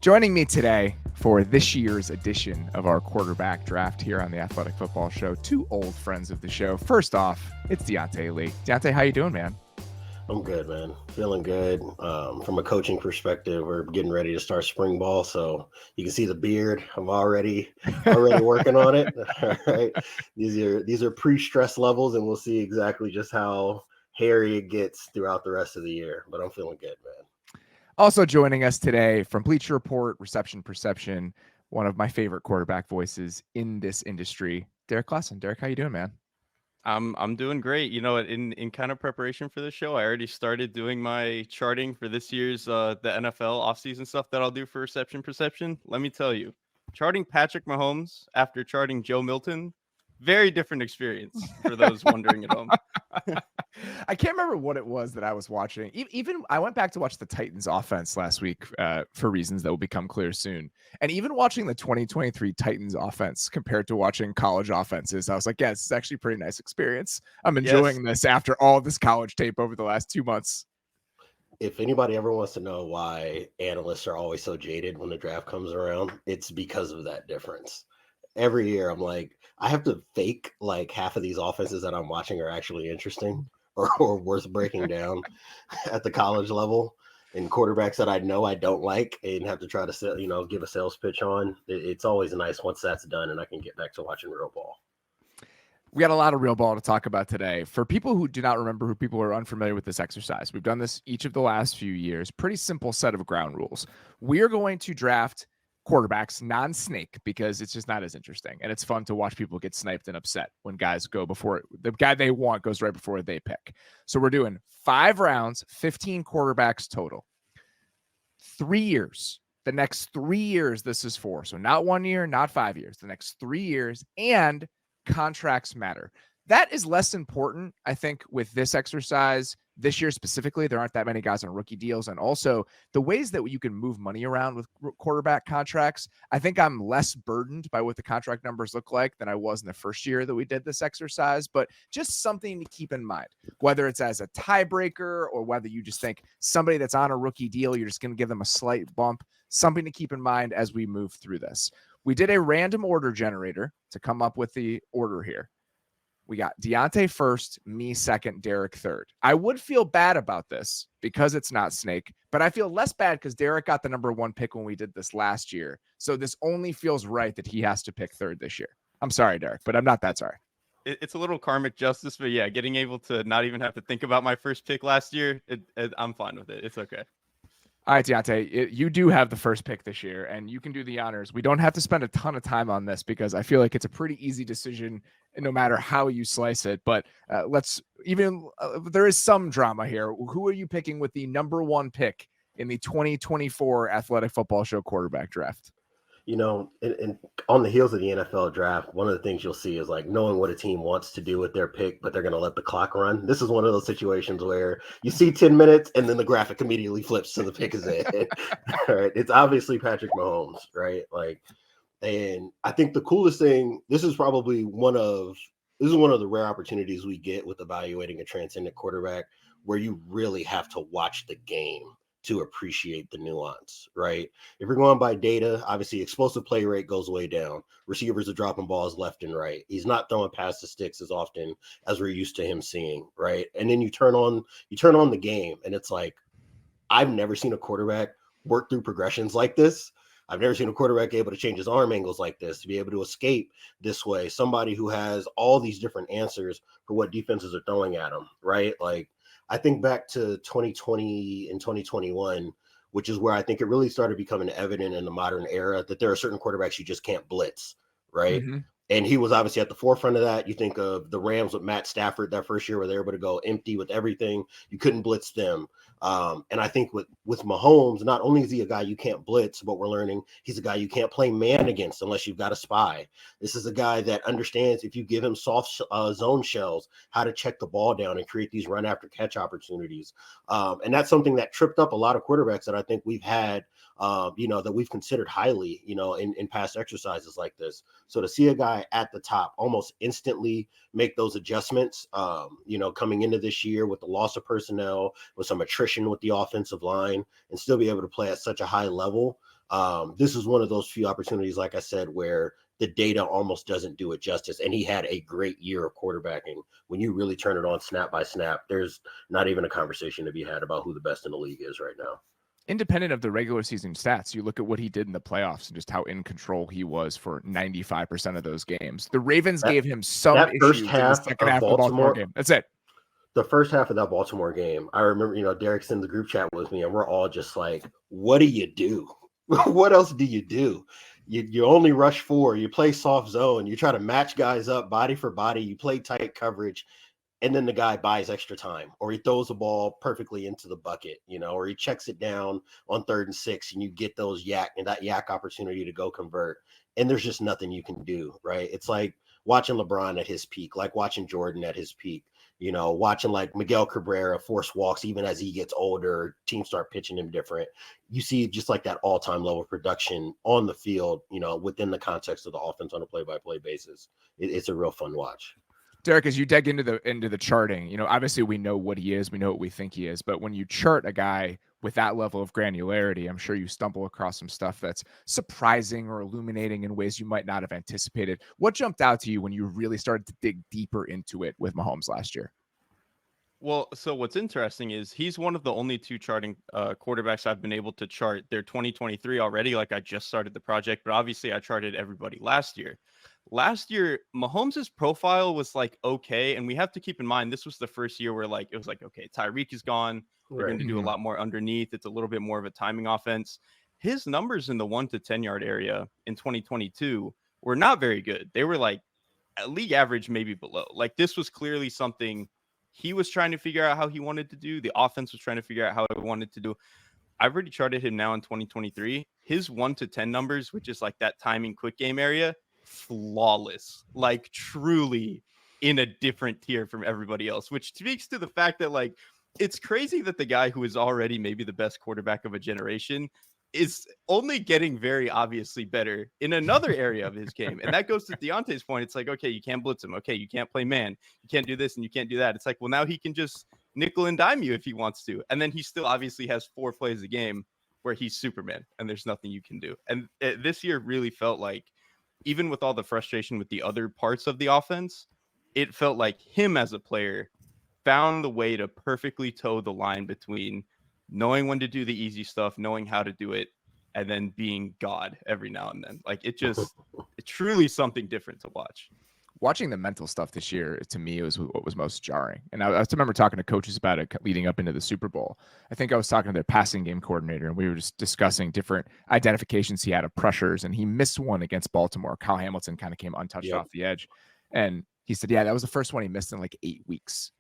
Joining me today for this year's edition of our quarterback draft here on the Athletic Football Show, two old friends of the show. First off, it's Diante Lee. Diante, how you doing, man? I'm good, man. Feeling good. From a coaching perspective, we're getting ready to start spring ball, so you can see the beard. I'm already working on it. All right. These are pre-stress levels, and we'll see exactly just how hairy it gets throughout the rest of the year. But I'm feeling good, man. Also joining us today from Bleacher Report, Reception Perception, one of my favorite quarterback voices in this industry, Derrik Klassen. Derrik, how you doing, man? I'm doing great. You know, in kind of preparation for this show, I already started doing my charting for this year's the NFL offseason stuff that I'll do for Reception Perception. Let me tell you, charting Patrick Mahomes after charting Joe Milton, very different experience for those wondering at home. I can't remember what it was that I was watching. Even I went back to watch the Titans offense last week for reasons that will become clear soon. And even watching the 2023 Titans offense compared to watching college offenses, I was like, yeah, this is actually a pretty nice experience. I'm enjoying this after all this college tape over the last 2 months. If anybody ever wants to know why analysts are always so jaded when the draft comes around, it's because of that difference. Every year I'm like, I have to fake like half of these offenses that I'm watching are actually interesting or worth breaking down at the college level, and quarterbacks that I know I don't like and have to try to give a sales pitch on. It's always nice once that's done and I can get back to watching real ball. We got a lot of real ball to talk about today. For people who do not remember, who people are unfamiliar with this exercise, we've done this each of the last few years. Pretty simple set of ground rules. We are going to draft quarterbacks non-snake because it's just not as interesting, and it's fun to watch people get sniped and upset when guys go before the guy they want goes right before they pick. So we're doing 5 rounds, 15 quarterbacks total, 3 years. The next 3 years this is for, so not 1 year, not 5 years, the next 3 years, and contracts matter. That is less important, I think, with this exercise. This year specifically, there aren't that many guys on rookie deals. And also the ways that you can move money around with quarterback contracts, I think I'm less burdened by what the contract numbers look like than I was in the first year that we did this exercise. But just something to keep in mind, whether it's as a tiebreaker or whether you just think somebody that's on a rookie deal, you're just going to give them a slight bump, something to keep in mind as we move through this. We did a random order generator to come up with the order here. We got Diante first, me second, Derrik third. I would feel bad about this because it's not snake, but I feel less bad because Derrik got the number 1 pick when we did this last year. So this only feels right that he has to pick third this year. I'm sorry, Derrik, but I'm not that sorry. It's a little karmic justice, but yeah, getting able to not even have to think about my first pick last year, I'm fine with it. It's okay. All right, Diante, you do have the first pick this year, and you can do the honors. We don't have to spend a ton of time on this because I feel like it's a pretty easy decision no matter how you slice it. But there is some drama here. Who are you picking with the number 1 pick in the 2024 Athletic Football Show quarterback draft? You know, and on the heels of the NFL draft, one of the things you'll see is like knowing what a team wants to do with their pick, but they're going to let the clock run. This is one of those situations where you see 10 minutes and then the graphic immediately flips to the pick is in. All right. It's obviously Patrick Mahomes, right? And I think the coolest thing, this is one of the rare opportunities we get with evaluating a transcendent quarterback where you really have to watch the game to appreciate the nuance, right? If you're going by data, obviously explosive play rate goes way down. Receivers are dropping balls left and right. He's not throwing past the sticks as often as we're used to him seeing, right? And then you turn on the game and it's like, I've never seen a quarterback work through progressions like this. I've never seen a quarterback able to change his arm angles like this, to be able to escape this way. Somebody who has all these different answers for what defenses are throwing at him, right? Like, I think back to 2020 and 2021, which is where I think it really started becoming evident in the modern era that there are certain quarterbacks you just can't blitz, right? Mm-hmm. And he was obviously at the forefront of that. You think of the Rams with Matt Stafford that first year where they were able to go empty with everything. You couldn't blitz them. And I think with Mahomes, not only is he a guy you can't blitz, but we're learning he's a guy you can't play man against unless you've got a spy. This is a guy that understands if you give him soft zone shells, how to check the ball down and create these run after catch opportunities. And that's something that tripped up a lot of quarterbacks that I think we've had, that we've considered highly, in past exercises like this. So to see a guy at the top almost instantly make those adjustments, coming into this year with the loss of personnel, with some attrition with the offensive line, and still be able to play at such a high level, This is one of those few opportunities, like I said, where the data almost doesn't do it justice. And he had a great year of quarterbacking. When you really turn it on snap by snap, there's not even a conversation to be had about who the best in the league is right now. Independent of the regular season stats, you look at what he did in the playoffs and just how in control he was for 95% of those games. The Ravens gave him some issues in the second half of the Baltimore game. That's it. The first half of that Baltimore game, I remember, Derrick's in the group chat with me, and we're all just like, what do you do? What else do you do? You only rush 4, you play soft zone, you try to match guys up body for body, you play tight coverage, and then the guy buys extra time, or he throws the ball perfectly into the bucket, or he checks it down on 3rd and 6, and you get that yak opportunity to go convert, and there's just nothing you can do, right? It's like watching LeBron at his peak, like watching Jordan at his peak. Watching like Miguel Cabrera force walks, even as he gets older, teams start pitching him different. You see just like that all-time level production on the field, within the context of the offense on a play-by-play basis. It's a real fun watch. Derrik, as you dig into the charting, obviously we know what he is, we know what we think he is, but when you chart a guy with that level of granularity, I'm sure you stumble across some stuff that's surprising or illuminating in ways you might not have anticipated. What jumped out to you when you really started to dig deeper into it with Mahomes last year? Well, so what's interesting is he's one of the only 2 charting quarterbacks I've been able to chart their 2023 already. Like I just started the project, but obviously I charted everybody last year. Last year, Mahomes' profile was like okay, and we have to keep in mind this was the first year where like it was like, okay, Tyreek is gone. We're going to do a lot more underneath. It's a little bit more of a timing offense. His numbers in the 1 to 10 yard area in 2022 were not very good. They were like league average, maybe below. Like this was clearly something he was trying to figure out how he wanted to do. The offense was trying to figure out how it wanted to do. I've already charted him now in 2023. His 1 to 10 numbers, which is like that timing quick game area, flawless, like truly in a different tier from everybody else, which speaks to the fact that like it's crazy that the guy who is already maybe the best quarterback of a generation is only getting very obviously better in another area of his game. And that goes to Diante's point. It's like, okay, you can't blitz him. Okay, you can't play man. You can't do this and you can't do that. It's like, well, now he can just nickel and dime you if he wants to. And then he still obviously has 4 plays a game where he's Superman and there's nothing you can do. And this year really felt like, even with all the frustration with the other parts of the offense, it felt like him as a player found the way to perfectly toe the line between knowing when to do the easy stuff, knowing how to do it, and then being God every now and then. Like it's truly something different to watch. Watching the mental stuff this year, to me, was what was most jarring. And I remember talking to coaches about it leading up into the Super Bowl. I think I was talking to their passing game coordinator, and we were just discussing different identifications he had of pressures, and he missed one against Baltimore. Kyle Hamilton kind of came untouched off the edge. And he said, yeah, that was the first one he missed in like 8 weeks.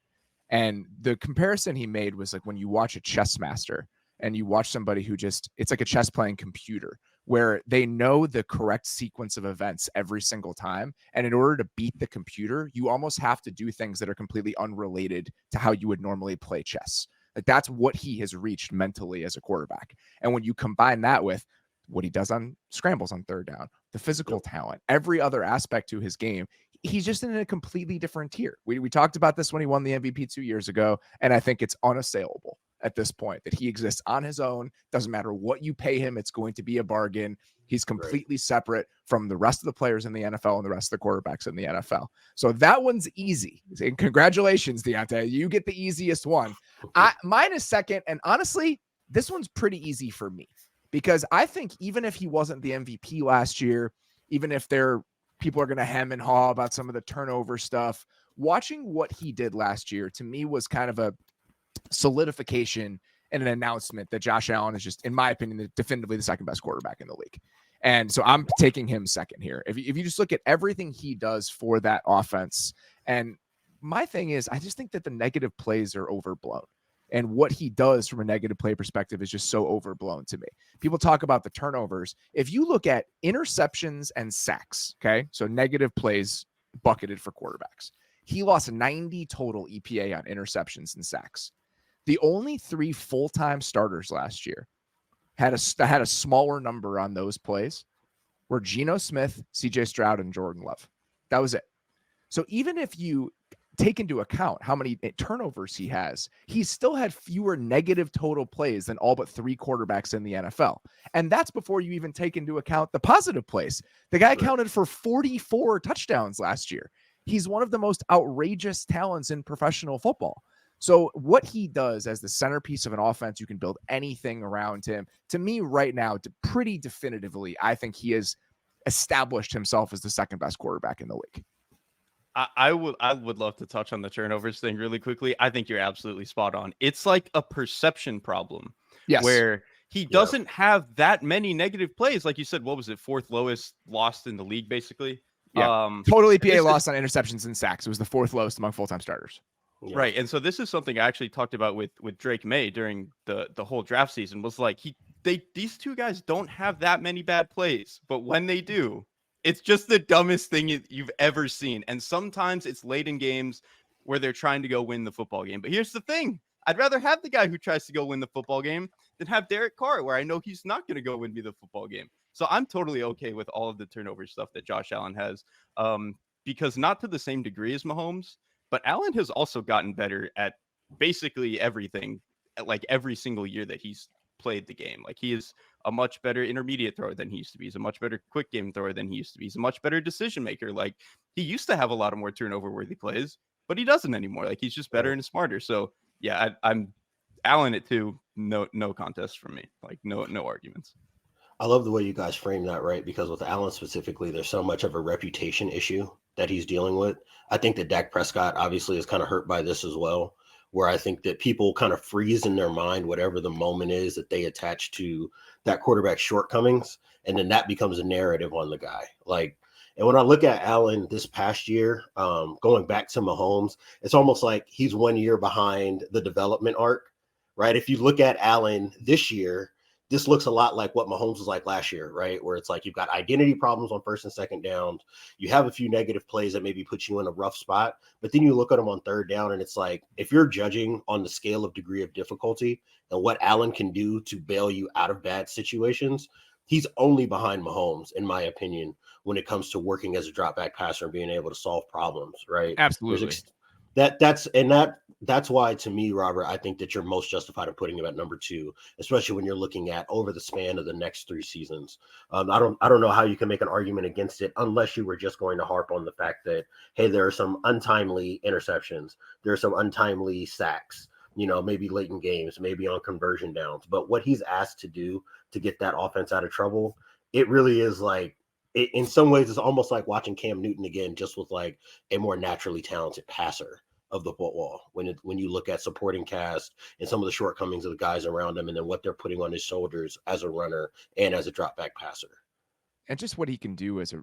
And the comparison he made was like when you watch a chess master and you watch somebody who it's like a chess playing computer where they know the correct sequence of events every single time. And in order to beat the computer, you almost have to do things that are completely unrelated to how you would normally play chess. Like that's what he has reached mentally as a quarterback. And when you combine that with what he does on scrambles on 3rd down, the physical talent, every other aspect to his game, he's just in a completely different tier. We talked about this when he won the MVP 2 years ago, and I think it's unassailable at this point that he exists on his own. Doesn't matter what you pay him, it's going to be a bargain. He's completely separate from the rest of the players in the NFL and the rest of the quarterbacks in the NFL. So that one's easy. And congratulations, Diante. You get the easiest one. Mine is second, and honestly, this one's pretty easy for me because I think even if he wasn't the MVP last year, even if people are going to hem and haw about some of the turnover stuff, watching what he did last year to me was kind of a solidification and an announcement that Josh Allen is just, in my opinion, definitively the second best quarterback in the league. And so I'm taking him second here. If you just look at everything he does for that offense, and my thing is, I just think that the negative plays are overblown. And what he does from a negative play perspective is just so overblown to me. People talk about the turnovers. If you look at interceptions and sacks, okay, so negative plays bucketed for quarterbacks, he lost 90 total EPA on interceptions and sacks. The only 3 full-time starters last year had a smaller number on those plays were Geno Smith, CJ Stroud, and Jordan Love. That was it. So even if you take into account how many turnovers he has, he still had fewer negative total plays than all but 3 quarterbacks in the NFL. And that's before you even take into account the positive plays. The guy accounted for 44 touchdowns last year. He's one of the most outrageous talents in professional football. So what he does as the centerpiece of an offense, you can build anything around him. To me right now, pretty definitively, I think he has established himself as the second best quarterback in the league. I would love to touch on the turnovers thing really quickly. I think you're absolutely spot on. It's like a perception problem. Yes. Where he doesn't have that many negative plays. Like you said, what was it? 4th lowest lost in the league, basically. Yeah. Total EPA loss on interceptions and sacks. It was the 4th lowest among full-time starters. Yeah. Right. And so this is something I actually talked about with Drake Maye during the whole draft season, was like these two guys don't have that many bad plays, but when they do, it's just the dumbest thing you've ever seen. And sometimes it's late in games where they're trying to go win the football game. But here's the thing. I'd rather have the guy who tries to go win the football game than have Derek Carr, where I know he's not going to go win me the football game. So I'm totally okay with all of the turnover stuff that Josh Allen has, because not to the same degree as Mahomes, but Allen has also gotten better at basically everything, like every single year that he's played the game. Like, he is a much better intermediate thrower than he used to be. He's a much better quick game thrower than he used to be. He's a much better decision maker. Like, he used to have a lot of more turnover worthy plays, but he doesn't anymore. Like, he's just better and smarter. So yeah, I'm Allen at 2. No contest from me. Like, no arguments. I love the way you guys frame that, right? Because with Allen specifically, there's so much of a reputation issue that he's dealing with. I think that Dak Prescott obviously is kind of hurt by this as well, where I think that people kind of freeze in their mind whatever the moment is that they attach to that quarterback's shortcomings, and then that becomes a narrative on the guy. Like, and when I look at Allen this past year, going back to Mahomes, it's almost like he's 1 year behind the development arc, right? If you look at Allen this year, this looks a lot like what Mahomes was like last year, right? Where it's like you've got identity problems on 1st and 2nd downs. You have a few negative plays that maybe put you in a rough spot, but then you look at them on 3rd down, and it's like, if you're judging on the scale of degree of difficulty and what Allen can do to bail you out of bad situations, he's only behind Mahomes, in my opinion, when it comes to working as a drop back passer and being able to solve problems, right? Absolutely. That's why, to me, Robert, I think that you're most justified in putting him at number 2, especially when you're looking at over the span of the next 3 seasons. I don't know how you can make an argument against it unless you were just going to harp on the fact that, hey, there are some untimely interceptions, there are some untimely sacks, maybe late in games, maybe on conversion downs. But what he's asked to do to get that offense out of trouble, it really is like, in some ways, it's almost like watching Cam Newton again, just with like a more naturally talented passer of the football. When you look at supporting cast and some of the shortcomings of the guys around him, and then what they're putting on his shoulders as a runner and as a drop back passer, and just what he can do as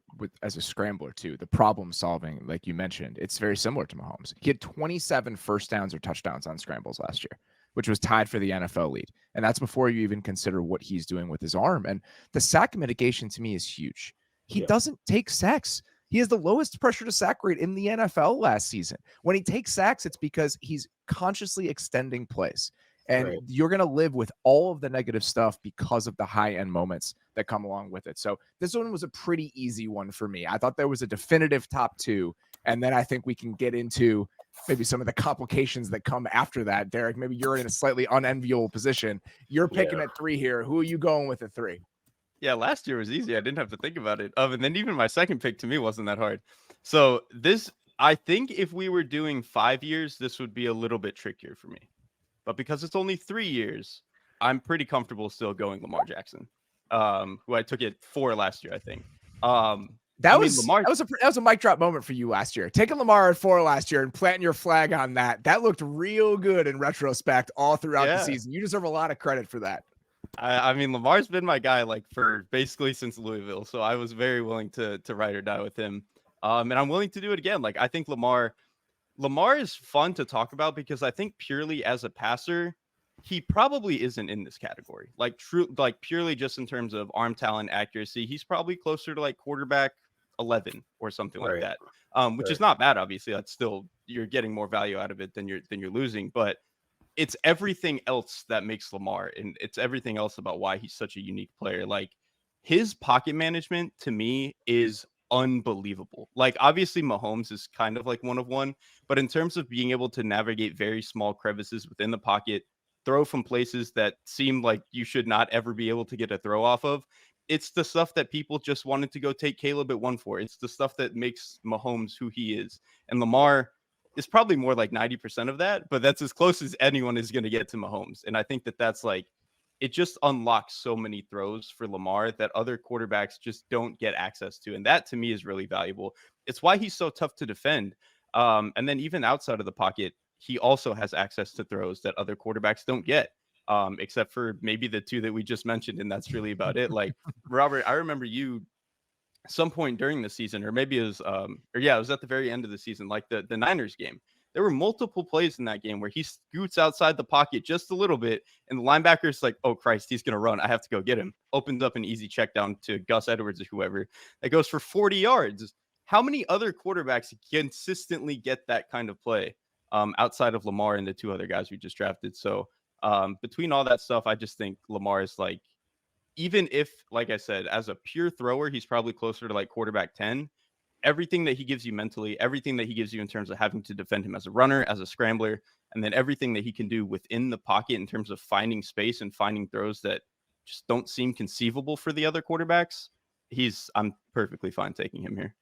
a scrambler too, the problem solving, like you mentioned, it's very similar to Mahomes. He had 27 first downs or touchdowns on scrambles last year, which was tied for the NFL lead. And that's before you even consider what he's doing with his arm. And the sack mitigation to me is huge. He doesn't take sacks. He has the lowest pressure to sack rate in the NFL last season. When he takes sacks, it's because he's consciously extending plays. And you're going to live with all of the negative stuff because of the high-end moments that come along with it. So this one was a pretty easy one for me. I thought there was a definitive top 2. And then I think we can get into maybe some of the complications that come after that. Derek, maybe you're in a slightly unenviable position. You're picking at 3 here. Who are you going with at 3? Yeah, last year was easy. I didn't have to think about it. And then even my second pick to me wasn't that hard. So this, I think if we were doing 5 years, this would be a little bit trickier for me. But because it's only 3 years, I'm pretty comfortable still going Lamar Jackson, who I took at 4 last year, I think. That was a mic drop moment for you last year. Taking Lamar at 4 last year and planting your flag on that looked real good in retrospect all throughout the season. You deserve a lot of credit for that. I mean, Lamar's been my guy like for basically since Louisville, so I was very willing to ride or die with him, and I'm willing to do it again. Like, I think Lamar is fun to talk about because I think purely as a passer, he probably isn't in this category. Like purely just in terms of arm talent, accuracy, he's probably closer to like quarterback 11 or something like that, which is not bad. Obviously, that's still, you're getting more value out of it than you're losing, but it's everything else that makes Lamar, and it's everything else about why he's such a unique player. Like, his pocket management to me is unbelievable. Like, obviously Mahomes is kind of like one of one, but in terms of being able to navigate very small crevices within the pocket, throw from places that seem like you should not ever be able to get a throw off of, it's the stuff that people just wanted to go take Caleb at one for. It's the stuff that makes Mahomes who he is. And Lamar is probably more like 90% of that, but that's as close as anyone is going to get to Mahomes. And I think that that's like, it just unlocks so many throws for Lamar that other quarterbacks just don't get access to. And that to me is really valuable. It's why he's so tough to defend. And then even outside of the pocket, he also has access to throws that other quarterbacks don't get, except for maybe the two that we just mentioned. And that's really about it. Like, Robert, I remember you some point during the season, or maybe it was, it was at the very end of the season, like the Niners game. There were multiple plays in that game where he scoots outside the pocket just a little bit, and the linebacker's like, oh, Christ, he's going to run. I have to go get him. Opens up an easy check down to Gus Edwards or whoever that goes for 40 yards. How many other quarterbacks consistently get that kind of play outside of Lamar and the two other guys we just drafted? So between all that stuff, I just think Lamar is like, even if, like I said, as a pure thrower, he's probably closer to like quarterback 10. Everything that he gives you mentally, everything that he gives you in terms of having to defend him as a runner, as a scrambler, and then everything that he can do within the pocket in terms of finding space and finding throws that just don't seem conceivable for the other quarterbacks, I'm perfectly fine taking him here.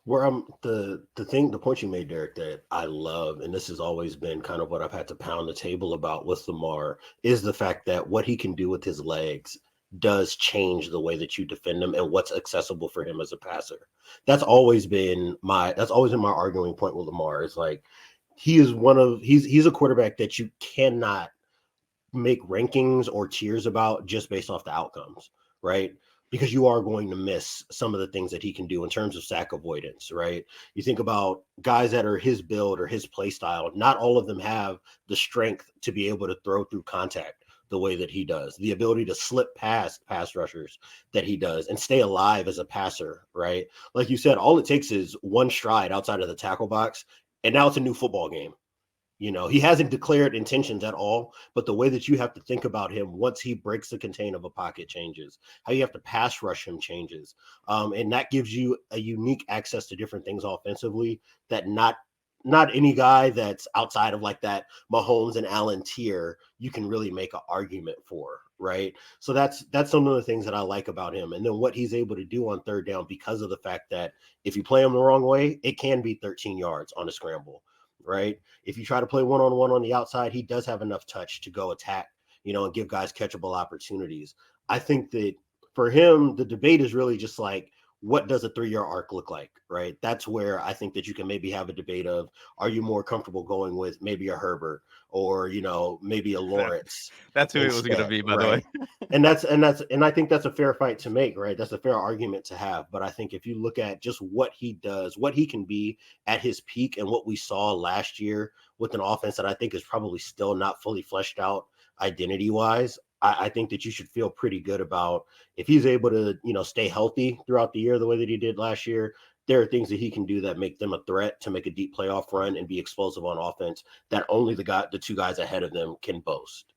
Where the point you made, Derek, that I love, and this has always been kind of what I've had to pound the table about with Lamar, is the fact that what he can do with his legs does change the way that you defend him and what's accessible for him as a passer. That's always been my arguing point with Lamar. It's like he's a quarterback that you cannot make rankings or tiers about just based off the outcomes, right? Because you are going to miss some of the things that he can do in terms of sack avoidance, right? You think about guys that are his build or his play style, not all of them have the strength to be able to throw through contact the way that he does, the ability to slip past pass rushers that he does and stay alive as a passer, right? Like you said, all it takes is one stride outside of the tackle box, and now it's a new football game. You know, he hasn't declared intentions at all, but the way that you have to think about him once he breaks the contain of a pocket changes, how you have to pass rush him changes. And that gives you a unique access to different things offensively that not any guy that's outside of like that Mahomes and Allen tier, you can really make an argument for, right? So that's some of the things that I like about him. And then what he's able to do on third down, because of the fact that if you play him the wrong way, it can be 13 yards on a scramble, right? If you try to play one-on-one on the outside, he does have enough touch to go attack, and give guys catchable opportunities. I think that for him, the debate is really just like, what does a 3-year arc look like, right? That's where I think that you can maybe have a debate of, are you more comfortable going with maybe a Herbert or, maybe a Lawrence? That's who instead, it was going to be, by right? The way. and I think that's a fair fight to make, right? That's a fair argument to have. But I think if you look at just what he does, what he can be at his peak, and what we saw last year with an offense that I think is probably still not fully fleshed out identity-wise, I think that you should feel pretty good about if he's able to, stay healthy throughout the year the way that he did last year. There are things that he can do that make them a threat to make a deep playoff run and be explosive on offense that only the two guys ahead of them can boast.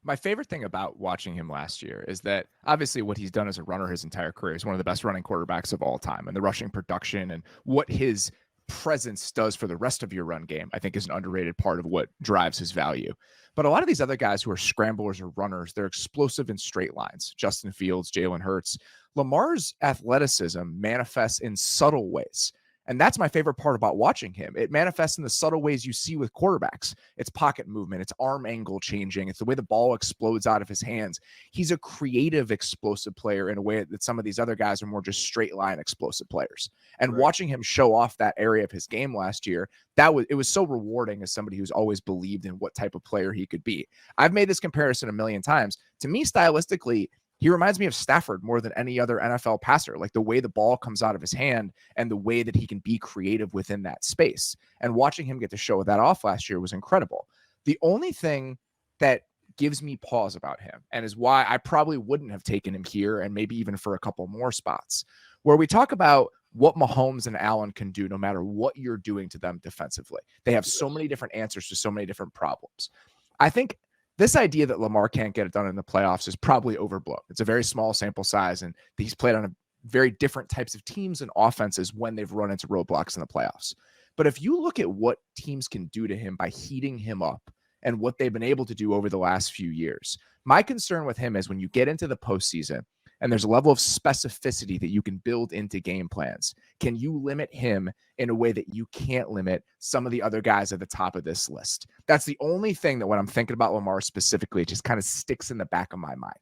My favorite thing about watching him last year is that obviously what he's done as a runner his entire career is one of the best running quarterbacks of all time, and the rushing production and what his presence does for the rest of your run game, I think, is an underrated part of what drives his value. But a lot of these other guys who are scramblers or runners, they're explosive in straight lines. Justin Fields, Jalen Hurts. Lamar's athleticism manifests in subtle ways. And that's my favorite part about watching him. It manifests in the subtle ways you see with quarterbacks. It's pocket movement. It's arm angle changing. It's the way the ball explodes out of his hands. He's a creative, explosive player in a way that some of these other guys are more just straight line explosive players. And watching him show off that area of his game last year, it was so rewarding as somebody who's always believed in what type of player he could be. I've made this comparison a million times. To me, stylistically, he reminds me of Stafford more than any other NFL passer, like the way the ball comes out of his hand and the way that he can be creative within that space. And watching him get to show that off last year was incredible. The only thing that gives me pause about him, and is why I probably wouldn't have taken him here and maybe even for a couple more spots, where we talk about what Mahomes and Allen can do no matter what you're doing to them defensively. They have so many different answers to so many different problems. I think this idea that Lamar can't get it done in the playoffs is probably overblown. It's a very small sample size, and he's played on a very different types of teams and offenses when they've run into roadblocks in the playoffs. But if you look at what teams can do to him by heating him up and what they've been able to do over the last few years, my concern with him is when you get into the postseason and there's a level of specificity that you can build into game plans, can you limit him in a way that you can't limit some of the other guys at the top of this list? That's the only thing that when I'm thinking about Lamar specifically, it just kind of sticks in the back of my mind.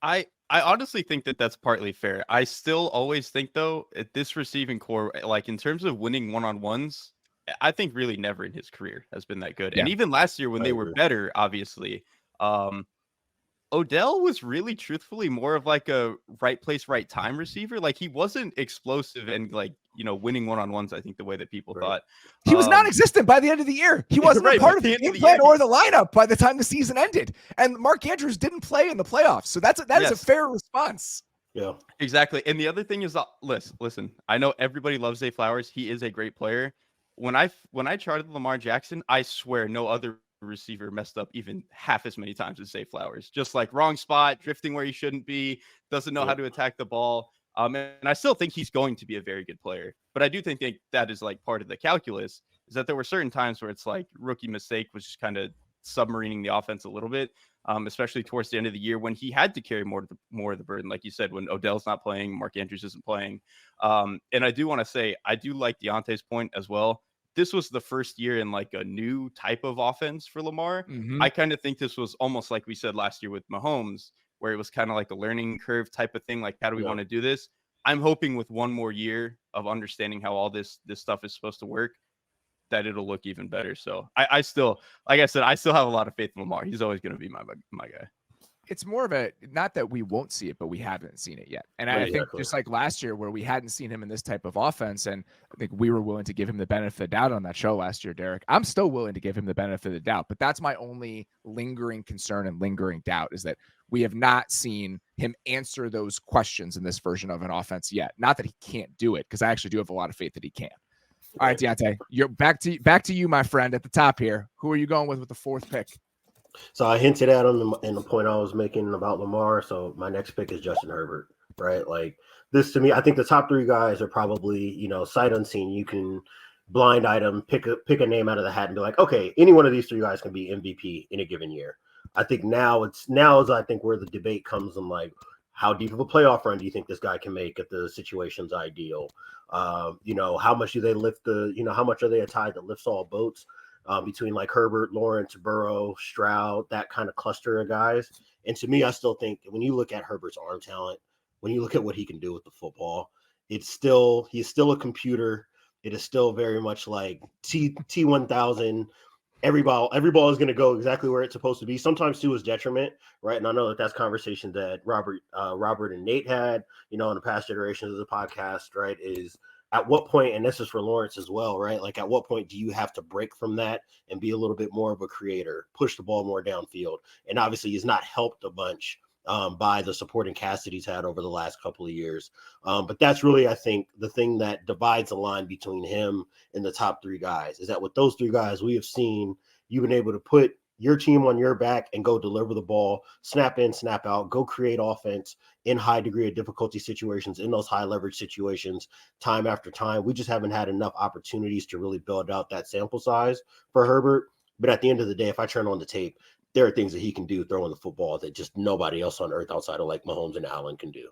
I honestly think that that's partly fair. I still always think, though, at this receiving core, like in terms of winning one-on-ones, I think really never in his career has been that good. Yeah. And even last year when they were better, obviously, Odell was really truthfully more of like a right place, right time receiver. Like he wasn't explosive and like, winning one-on-ones, I think the way that people thought. He was non-existent by the end of the year. He wasn't a part of the game plan or the lineup by the time the season ended. And Mark Andrews didn't play in the playoffs. So that is a fair response. Yeah, exactly. And the other thing is, listen, I know everybody loves Zay Flowers. He is a great player. When I charted Lamar Jackson, I swear no other receiver messed up even half as many times as Zay Flowers. Just like wrong spot, drifting where he shouldn't be, doesn't know how to attack the ball. And I still think he's going to be a very good player. But I do think that is like part of the calculus, is that there were certain times where it's like rookie mistake was just kind of submarining the offense a little bit, especially towards the end of the year when he had to carry more of the burden. Like you said, when Odell's not playing, Mark Andrews isn't playing. And I do want to say, I do like Diante's point as well. This was the first year in like a new type of offense for Lamar. Mm-hmm. I kind of think this was almost like we said last year with Mahomes, where it was kind of like a learning curve type of thing. Like, how do we want to do this? I'm hoping with one more year of understanding how all this stuff is supposed to work, that it'll look even better. So I still, like I said, I still have a lot of faith in Lamar. He's always going to be my guy. It's more of a, not that we won't see it, but we haven't seen it yet. And I think just like last year where we hadn't seen him in this type of offense, and I think we were willing to give him the benefit of the doubt on that show last year, Derrik. I'm still willing to give him the benefit of the doubt, but that's my only lingering concern and lingering doubt, is that we have not seen him answer those questions in this version of an offense yet. Not that he can't do it, because I actually do have a lot of faith that he can. All right, Diante, you're back to you, my friend, at the top here. Who are you going with the fourth pick? So I hinted at him in the point I was making about Lamar. So my next pick is Justin Herbert, right? Like this to me, I think the top three guys are probably, sight unseen. You can blind item, pick a name out of the hat and be like, okay, any one of these three guys can be MVP in a given year. I think now is I think where the debate comes in, like, how deep of a playoff run do you think this guy can make if the situation's ideal? How much do they lift how much are they a tide that lifts all boats? Between like Herbert, Lawrence, Burrow, Stroud, that kind of cluster of guys. And to me, I still think when you look at Herbert's arm talent, when you look at what he can do with the football, he's still a computer. It is still very much like T1000. Every ball is going to go exactly where it's supposed to be, sometimes to his detriment, right? And I know that's conversation that Robert and Nate had, in the past iterations of the podcast, right? Is at what point, and this is for Lawrence as well, right? Like, at what point do you have to break from that and be a little bit more of a creator, push the ball more downfield? And obviously he's not helped a bunch by the supporting cast that he's had over the last couple of years. But that's really, I think, the thing that divides the line between him and the top three guys, is that with those three guys, we have seen you've been able to put your team on your back and go deliver the ball, snap in, snap out, go create offense in high degree of difficulty situations, in those high leverage situations, time after time. We just haven't had enough opportunities to really build out that sample size for Herbert. But at the end of the day, if I turn on the tape, there are things that he can do throwing the football that just nobody else on earth outside of like Mahomes and Allen can do.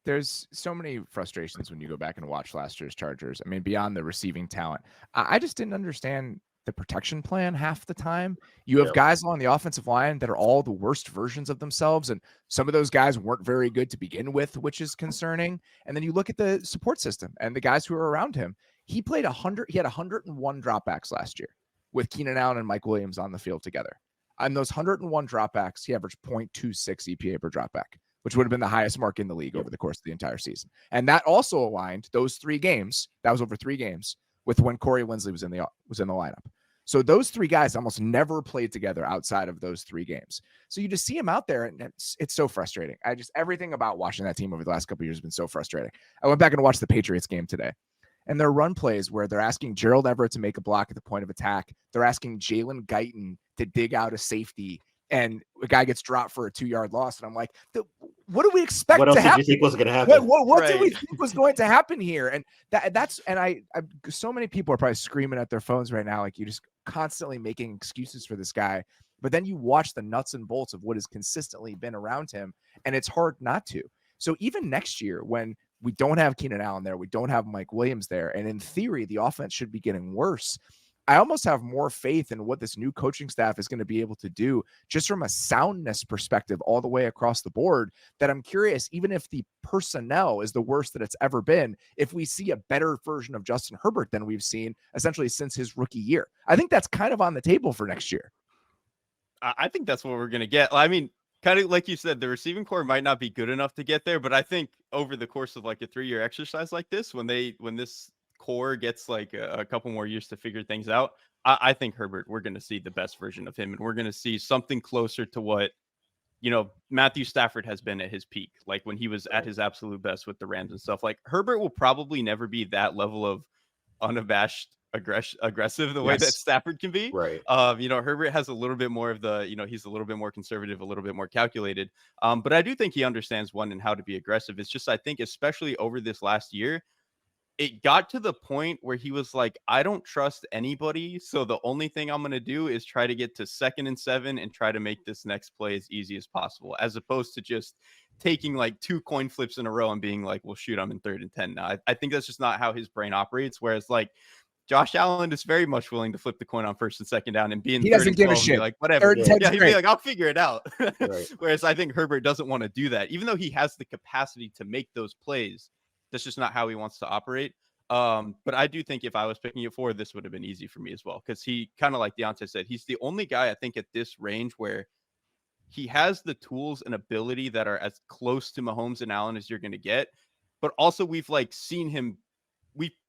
There's so many frustrations when you go back and watch last year's Chargers. I mean, beyond the receiving talent, I just didn't understand the protection plan half the time. You have guys on the offensive line that are all the worst versions of themselves, and some of those guys weren't very good to begin with, which is concerning. And then you look at the support system and the guys who are around him. He had 101 dropbacks last year with Keenan Allen and Mike Williams on the field together. On those 101 dropbacks, he averaged 0.26 EPA per dropback, which would have been the highest mark in the league over the course of the entire season. And that also aligned those 3 games. That was over 3 games with when Corey Linsley was in the lineup. So those 3 guys almost never played together outside of those 3 games. So you just see him out there, and it's so frustrating. Everything about watching that team over the last couple of years has been so frustrating. I went back and watched the Patriots game today, and their run plays where they're asking Gerald Everett to make a block at the point of attack. They're asking Jalen Guyton to dig out a safety and a guy gets dropped for a 2-yard loss. And I'm like, what do we expect What else to did happen? you think was going to happen? What did we think was going to happen here? And I so many people are probably screaming at their phones right now. Like, you're just constantly making excuses for this guy. But then you watch the nuts and bolts of what has consistently been around him, and it's hard not to. So even next year, when we don't have Keenan Allen there, we don't have Mike Williams there, and in theory, the offense should be getting worse. I almost have more faith in what this new coaching staff is going to be able to do just from a soundness perspective all the way across the board, that I'm curious, even if the personnel is the worst that it's ever been, if we see a better version of Justin Herbert than we've seen essentially since his rookie year. I think that's kind of on the table for next year. I think that's what we're going to get. I mean, kind of like you said, the receiving core might not be good enough to get there, but I think over the course of like a 3-year exercise like this, when this core gets like a couple more years to figure things out, I think Herbert, we're going to see the best version of him, and we're going to see something closer to what, Matthew Stafford has been at his peak, like when he was at his absolute best with the Rams and stuff. Like, Herbert will probably never be that level of unabashed aggressive the way that Stafford can be. Right. Herbert has a little bit more of the, he's a little bit more conservative, a little bit more calculated. But I do think he understands when and how to be aggressive. It's just, I think, especially over this last year, it got to the point where he was like, I don't trust anybody. So the only thing I'm going to do is try to get to 2nd and 7 and try to make this next play as easy as possible, as opposed to just taking like 2 coin flips in a row and being like, well, shoot, I'm in 3rd and 10 now. I think that's just not how his brain operates. Whereas like Josh Allen is very much willing to flip the coin on 1st and 2nd down and be in he 3rd doesn't and give 12 a and shit. be like, whatever. Yeah, he'd be like, I'll figure it out. Right. Whereas I think Herbert doesn't want to do that, even though he has the capacity to make those plays. That's just not how he wants to operate. But I do think if I was picking it for, this would have been easy for me as well. Because he, kind of like Diante said, he's the only guy I think at this range where he has the tools and ability that are as close to Mahomes and Allen as you're going to get. But also we've like seen him,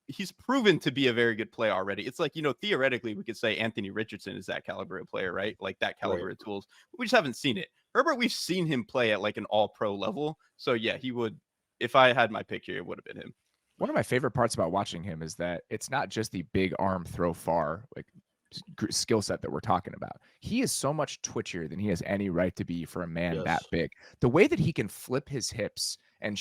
he's proven to be a very good player already. It's like, theoretically we could say Anthony Richardson is that caliber of player, right? Like that caliber of tools. We just haven't seen it. Herbert, we've seen him play at like an all-pro level. So yeah, he would, if I had my pick here, it would have been him. One of my favorite parts about watching him is that it's not just the big arm throw far, like skill set that we're talking about. He is so much twitchier than he has any right to be for a man that big. The way that he can flip his hips and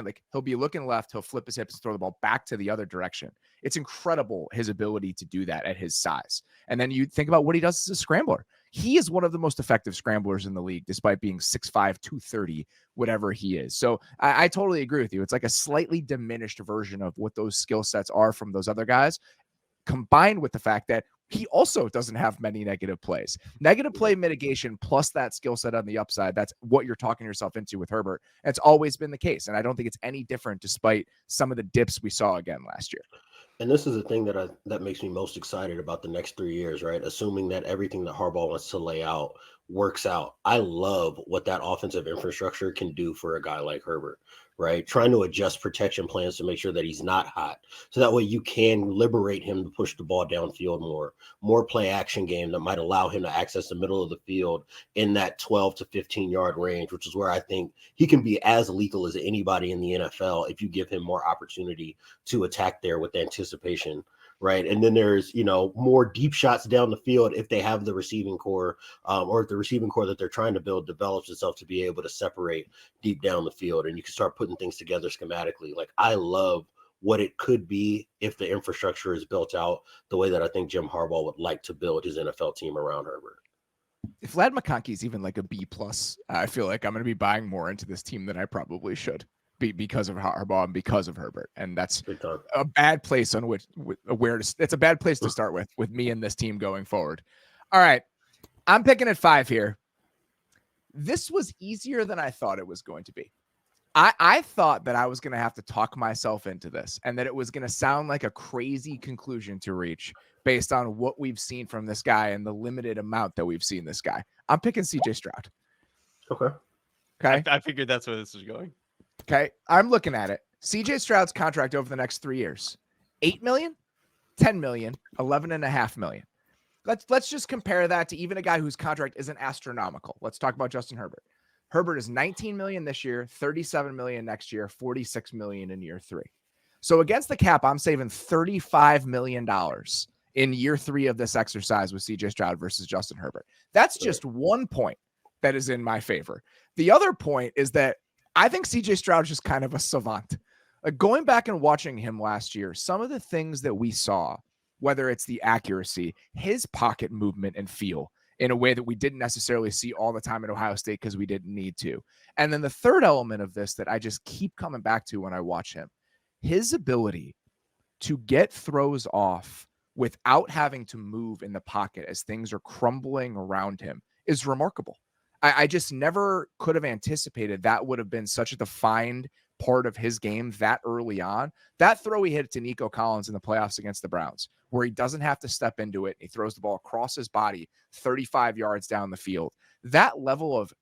like he'll be looking left, he'll flip his hips and throw the ball back to the other direction. It's incredible, his ability to do that at his size. And then you think about what he does as a scrambler. He is one of the most effective scramblers in the league, despite being 6'5", 230, whatever he is. So I totally agree with you. It's like a slightly diminished version of what those skill sets are from those other guys, combined with the fact that he also doesn't have many negative plays. Negative play mitigation plus that skill set on the upside, that's what you're talking yourself into with Herbert. It's always been the case, and I don't think it's any different despite some of the dips we saw again last year. And this is the thing that makes me most excited about the next 3 years, right? Assuming that everything that Harbaugh wants to lay out works out. I love what that offensive infrastructure can do for a guy like Herbert, right? Trying to adjust protection plans to make sure that he's not hot. So that way you can liberate him to push the ball downfield more play action game that might allow him to access the middle of the field in that 12 to 15 yard range, which is where I think he can be as lethal as anybody in the NFL if you give him more opportunity to attack there with anticipation. Right. And then there's, more deep shots down the field if they have the receiving core or if the receiving core that they're trying to build develops itself to be able to separate deep down the field. And you can start putting things together schematically. Like, I love what it could be if the infrastructure is built out the way that I think Jim Harbaugh would like to build his NFL team around Herbert. If Vlad McConkey is even like a B+, I feel like I'm going to be buying more into this team than I probably should. Because of Harbaugh and because of Herbert, and that's a bad place on it's a bad place to start with me and this team going forward. All right, I'm picking at 5 here. This was easier than I thought it was going to be. I thought that I was going to have to talk myself into this, and that it was going to sound like a crazy conclusion to reach based on what we've seen from this guy and the limited amount that we've seen this guy. I'm picking CJ Stroud. Okay. I figured that's where this is going. Okay, I'm looking at it. CJ Stroud's contract over the next 3 years: $8 million, $10 million, $11.5 million. Let's just compare that to even a guy whose contract isn't astronomical. Let's talk about Justin Herbert. Herbert is $19 million this year, $37 million next year, $46 million in year 3. So against the cap, I'm saving $35 million in year 3 of this exercise with CJ Stroud versus Justin Herbert. That's just one point that is in my favor. The other point is that I think CJ Stroud is just kind of a savant. Going back and watching him last year, some of the things that we saw, whether it's the accuracy, his pocket movement and feel in a way that we didn't necessarily see all the time at Ohio State because we didn't need to. And then the third element of this that I just keep coming back to when I watch him, his ability to get throws off without having to move in the pocket as things are crumbling around him is remarkable. I just never could have anticipated that would have been such a defined part of his game that early on. That throw he hit to Nico Collins in the playoffs against the Browns, where he doesn't have to step into it. He throws the ball across his body 35 yards down the field. That level of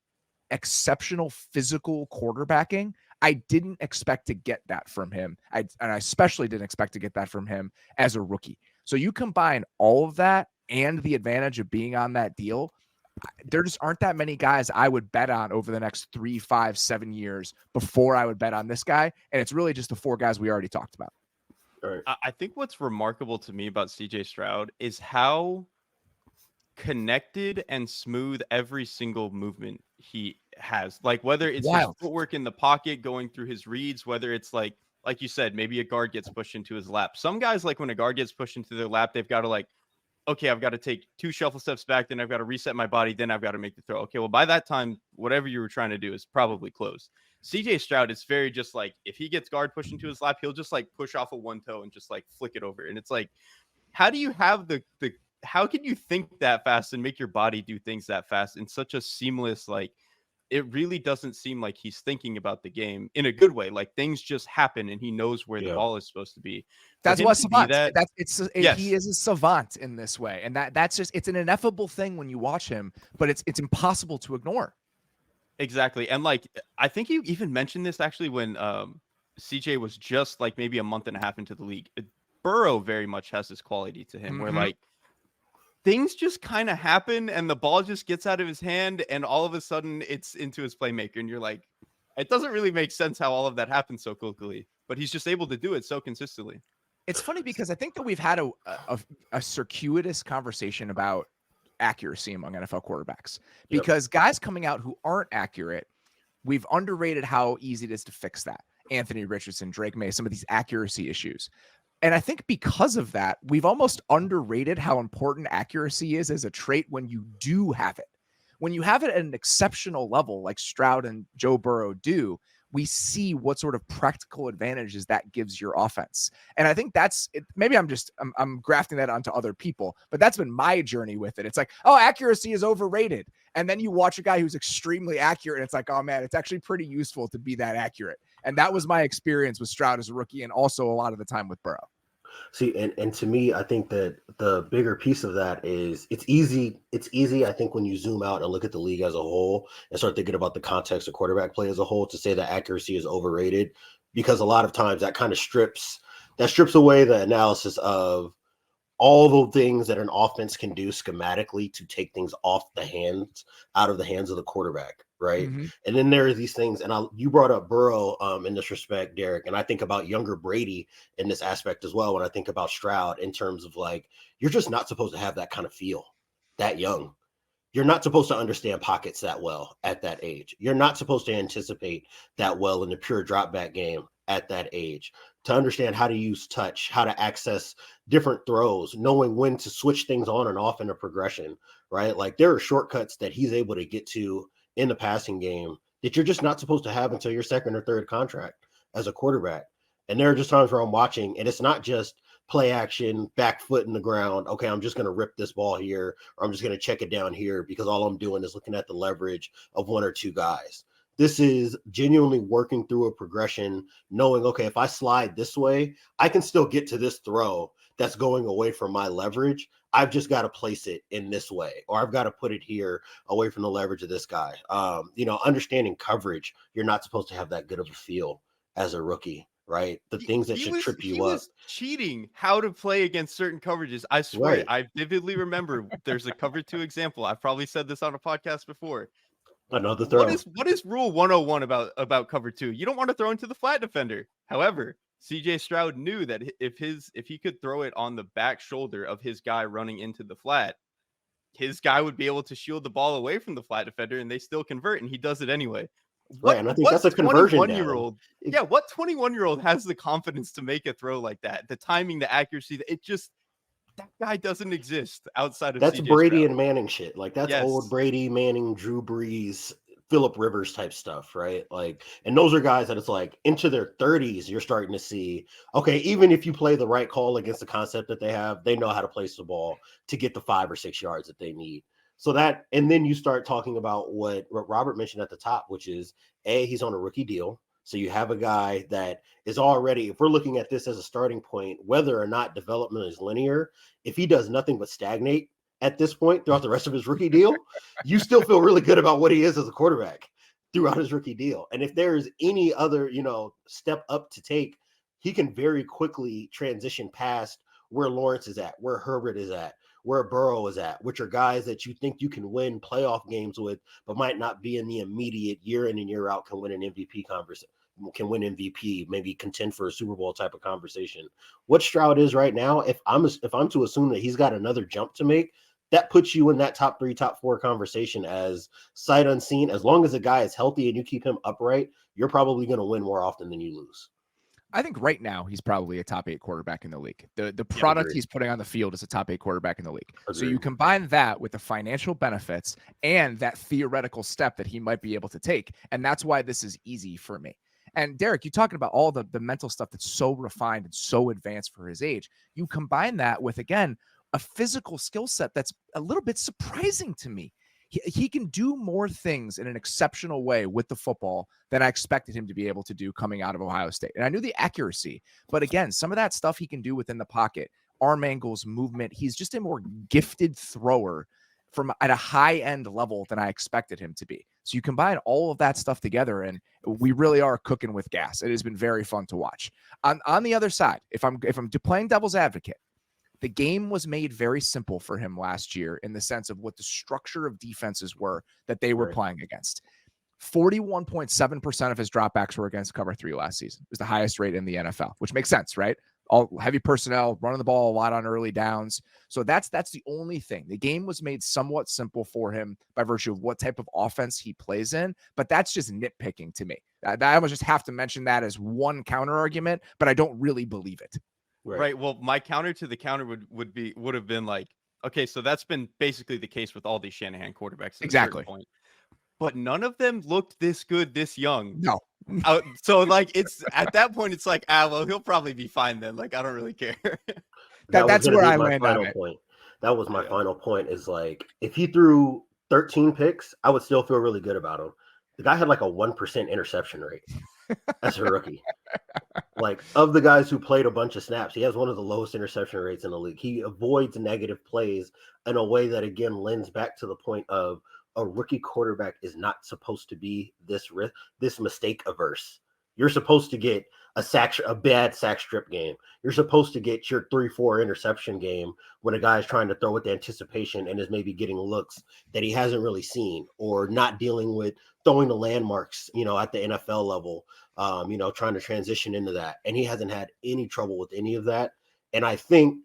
exceptional physical quarterbacking, I didn't expect to get that from him. And I especially didn't expect to get that from him as a rookie. So you combine all of that and the advantage of being on that deal, there just aren't that many guys I would bet on over the next 3, 5, 7 years before I would bet on this guy. And it's really just the 4 guys we already talked about. Right. I think what's remarkable to me about CJ Stroud is how connected and smooth every single movement he has. Like whether it's his footwork in the pocket, going through his reads, whether it's like you said, maybe a guard gets pushed into his lap. Some guys, like when a guard gets pushed into their lap, they've got to okay, I've got to take 2 shuffle steps back, then I've got to reset my body, then I've got to make the throw. Okay, well, by that time, whatever you were trying to do is probably closed. CJ Stroud is very just like, if he gets guard pushed into his lap, he'll just push off of one toe and just flick it over. And it's like, how do you have how can you think that fast and make your body do things that fast in such a seamless, it really doesn't seem like he's thinking about the game in a good way. Things just happen and he knows where the ball is supposed to be. That's what savant. Yes. He is a savant in this way. And that's just, it's an ineffable thing when you watch him, but it's impossible to ignore. Exactly. And I think you even mentioned this actually when CJ was just maybe a month and a half into the league. Burrow very much has this quality to him where things just kind of happen and the ball just gets out of his hand and all of a sudden it's into his playmaker. And you're like, it doesn't really make sense how all of that happens so quickly, but he's just able to do it so consistently. It's funny because I think that we've had a circuitous conversation about accuracy among NFL quarterbacks because guys coming out who aren't accurate, we've underrated how easy it is to fix that. Anthony Richardson, Drake Maye, some of these accuracy issues. And I think because of that, we've almost underrated how important accuracy is as a trait when you do have it. When you have it at an exceptional level, like Stroud and Joe Burrow do, we see what sort of practical advantages that gives your offense. And I think that's it. Maybe I'm grafting that onto other people, but that's been my journey with it. It's like, oh, accuracy is overrated. And then you watch a guy who's extremely accurate and it's like, oh man, it's actually pretty useful to be that accurate. And that was my experience with Stroud as a rookie and also a lot of the time with Burrow. See, and to me, I think that the bigger piece of that is it's easy. It's easy, I think, when you zoom out and look at the league as a whole and start thinking about the context of quarterback play as a whole to say that accuracy is overrated, because a lot of times that kind of strips away the analysis of all the things that an offense can do schematically to take things out of the hands of the quarterback, right? Mm-hmm. And then there are these things, and you brought up Burrow in this respect, Derek, and I think about younger Brady in this aspect as well when I think about Stroud in terms of you're just not supposed to have that kind of feel that young. You're not supposed to understand pockets that well at that age. You're not supposed to anticipate that well in the pure drop back game at that age, to understand how to use touch, how to access different throws, knowing when to switch things on and off in a progression, right? There are shortcuts that he's able to get to in the passing game that you're just not supposed to have until your second or third contract as a quarterback. And there are just times where I'm watching and it's not just play action, back foot in the ground. Okay, I'm just going to rip this ball here, or I'm just going to check it down here because all I'm doing is looking at the leverage of one or two guys. This is genuinely working through a progression, knowing, okay, if I slide this way, I can still get to this throw that's going away from my leverage. I've just got to place it in this way, or I've got to put it here away from the leverage of this guy. Understanding coverage, you're not supposed to have that good of a feel as a rookie, right? The things that should trip you up. He was cheating how to play against certain coverages. I swear, right. I vividly remember there's a cover 2 example. I've probably said this on a podcast before. Another throw. What is rule 101 about cover 2? You don't want to throw into the flat defender. However, CJ Stroud knew that if he could throw it on the back shoulder of his guy running into the flat, his guy would be able to shield the ball away from the flat defender, and they still convert, and he does it anyway. Right, and I think that's a conversion down. Yeah, what 21-year-old has the confidence to make a throw like that? The timing, the accuracy, that guy doesn't exist outside of That's CJ Brady Stroud. and Manning shit. Like that's old Brady, Manning, Drew Brees, Phillip Rivers type stuff, right? Like, and those are guys that it's like into their 30s, you're starting to see, okay, even if you play the right call against the concept that they have, they know how to place the ball to get the 5 or 6 yards that they need. So that, and then you start talking about what Robert mentioned at the top, which is he's on a rookie deal. So you have a guy that is already, if we're looking at this as a starting point, whether or not development is linear, if he does nothing but stagnate at this point throughout the rest of his rookie deal, you still feel really good about what he is as a quarterback throughout his rookie deal. And if there's any other, step up to take, he can very quickly transition past where Lawrence is at, where Herbert is at, where Burrow is at, which are guys that you think you can win playoff games with, but might not be in the immediate year in and year out can win an MVP conversation, can win MVP, maybe contend for a Super Bowl type of conversation. What Stroud is right now, if I'm to assume that he's got another jump to make, that puts you in that top 3, top 4 conversation as sight unseen. As long as a guy is healthy and you keep him upright, you're probably going to win more often than you lose. I think right now he's probably a top 8 quarterback in the league. The product he's putting on the field is a top 8 quarterback in the league. Agreed. So you combine that with the financial benefits and that theoretical step that he might be able to take. And that's why this is easy for me. And Derrik, you're talking about all the mental stuff that's so refined and so advanced for his age. You combine that with, again, a physical skill set that's a little bit surprising to me. He can do more things in an exceptional way with the football than I expected him to be able to do coming out of Ohio State. And I knew the accuracy, but again, some of that stuff he can do within the pocket, arm angles, movement. He's just a more gifted thrower from at a high end level than I expected him to be. So you combine all of that stuff together and we really are cooking with gas. It has been very fun to watch. On the other side, if I'm playing devil's advocate, the game was made very simple for him last year in the sense of what the structure of defenses were that they were playing against. 41.7% of his dropbacks were against cover 3 last season. It was the highest rate in the NFL, which makes sense, right? All heavy personnel, running the ball a lot on early downs. So that's the only thing. The game was made somewhat simple for him by virtue of what type of offense he plays in, but that's just nitpicking to me. I almost just have to mention that as one counter argument, but I don't really believe it. Right. Well, my counter to the counter would have been like, okay, so that's been basically the case with all these Shanahan quarterbacks. Exactly. Point. But none of them looked this good this young. No. So like it's at that point, it's like, well, he'll probably be fine then. Like, I don't really care. That's where I land on it. That was my final point is like, if he threw 13 picks, I would still feel really good about him. The guy had like a 1% interception rate as a rookie. Like, of the guys who played a bunch of snaps, he has one of the lowest interception rates in the league. He avoids negative plays in a way that, again, lends back to the point of a rookie quarterback is not supposed to be this mistake averse. You're supposed to get a bad sack strip game. You're supposed to get your 3-4 interception game when a guy is trying to throw with the anticipation and is maybe getting looks that he hasn't really seen, or not dealing with throwing the landmarks, at the NFL level, trying to transition into that. And he hasn't had any trouble with any of that. And I think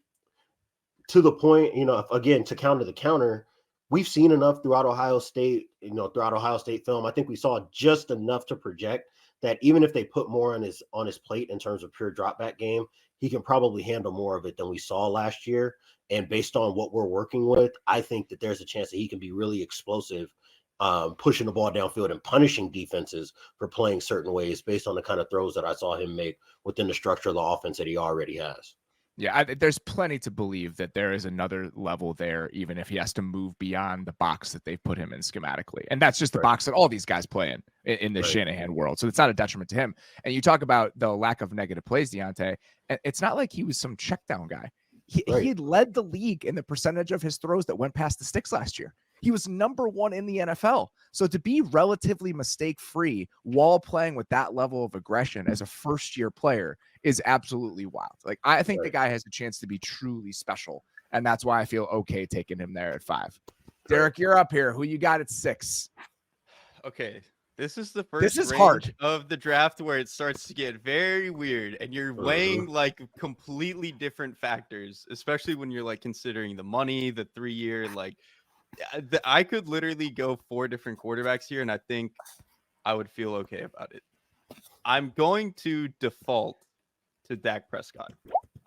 to the point, again, to counter the counter, we've seen enough throughout Ohio State film. I think we saw just enough to project that even if they put more on his plate in terms of pure drop back game, he can probably handle more of it than we saw last year. And based on what we're working with, I think that there's a chance that he can be really explosive, pushing the ball downfield and punishing defenses for playing certain ways based on the kind of throws that I saw him make within the structure of the offense that he already has. Yeah, there's plenty to believe that there is another level there, even if he has to move beyond the box that they've put him in schematically. And that's just the box that all these guys play in the Shanahan world. So it's not a detriment to him. And you talk about the lack of negative plays, Diante, and it's not like he was some check down guy. He had led the league in the percentage of his throws that went past the sticks last year. He was number 1 in the NFL. So to be relatively mistake-free while playing with that level of aggression as a first-year player is absolutely wild. Like, I think the guy has a chance to be truly special, and that's why I feel okay taking him there at 5. Derrik, you're up here. Who you got at 6? Okay, This is the This first is range hard. of the draft where it starts to get very weird, and you're weighing like completely different factors, especially when you're like considering the money, the 3-year. Like, I could literally go 4 different quarterbacks here, and I think I would feel okay about it. I'm going to default to Dak Prescott,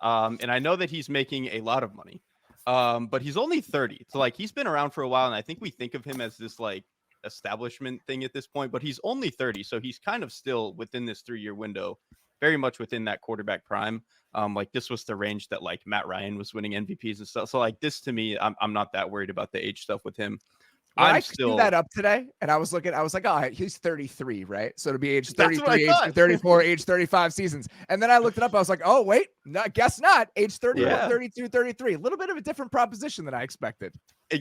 and I know that he's making a lot of money, but he's only 30, so like he's been around for a while, and I think we think of him as this like establishment thing at this point, but he's only 30, so he's kind of still within this 3-year window, very much within that quarterback prime. Like this was the range that like Matt Ryan was winning MVPs and stuff. So like this to me, I'm not that worried about the age stuff with him. When I'm I still queued that up today and I was like, oh, he's 33, right? So it'll be age That's what I 33, age thought. 34, age 35 seasons. And then I looked it up. I was like, oh, wait, no, guess not. Age 31, Yeah. 32, 33. A little bit of a different proposition than I expected.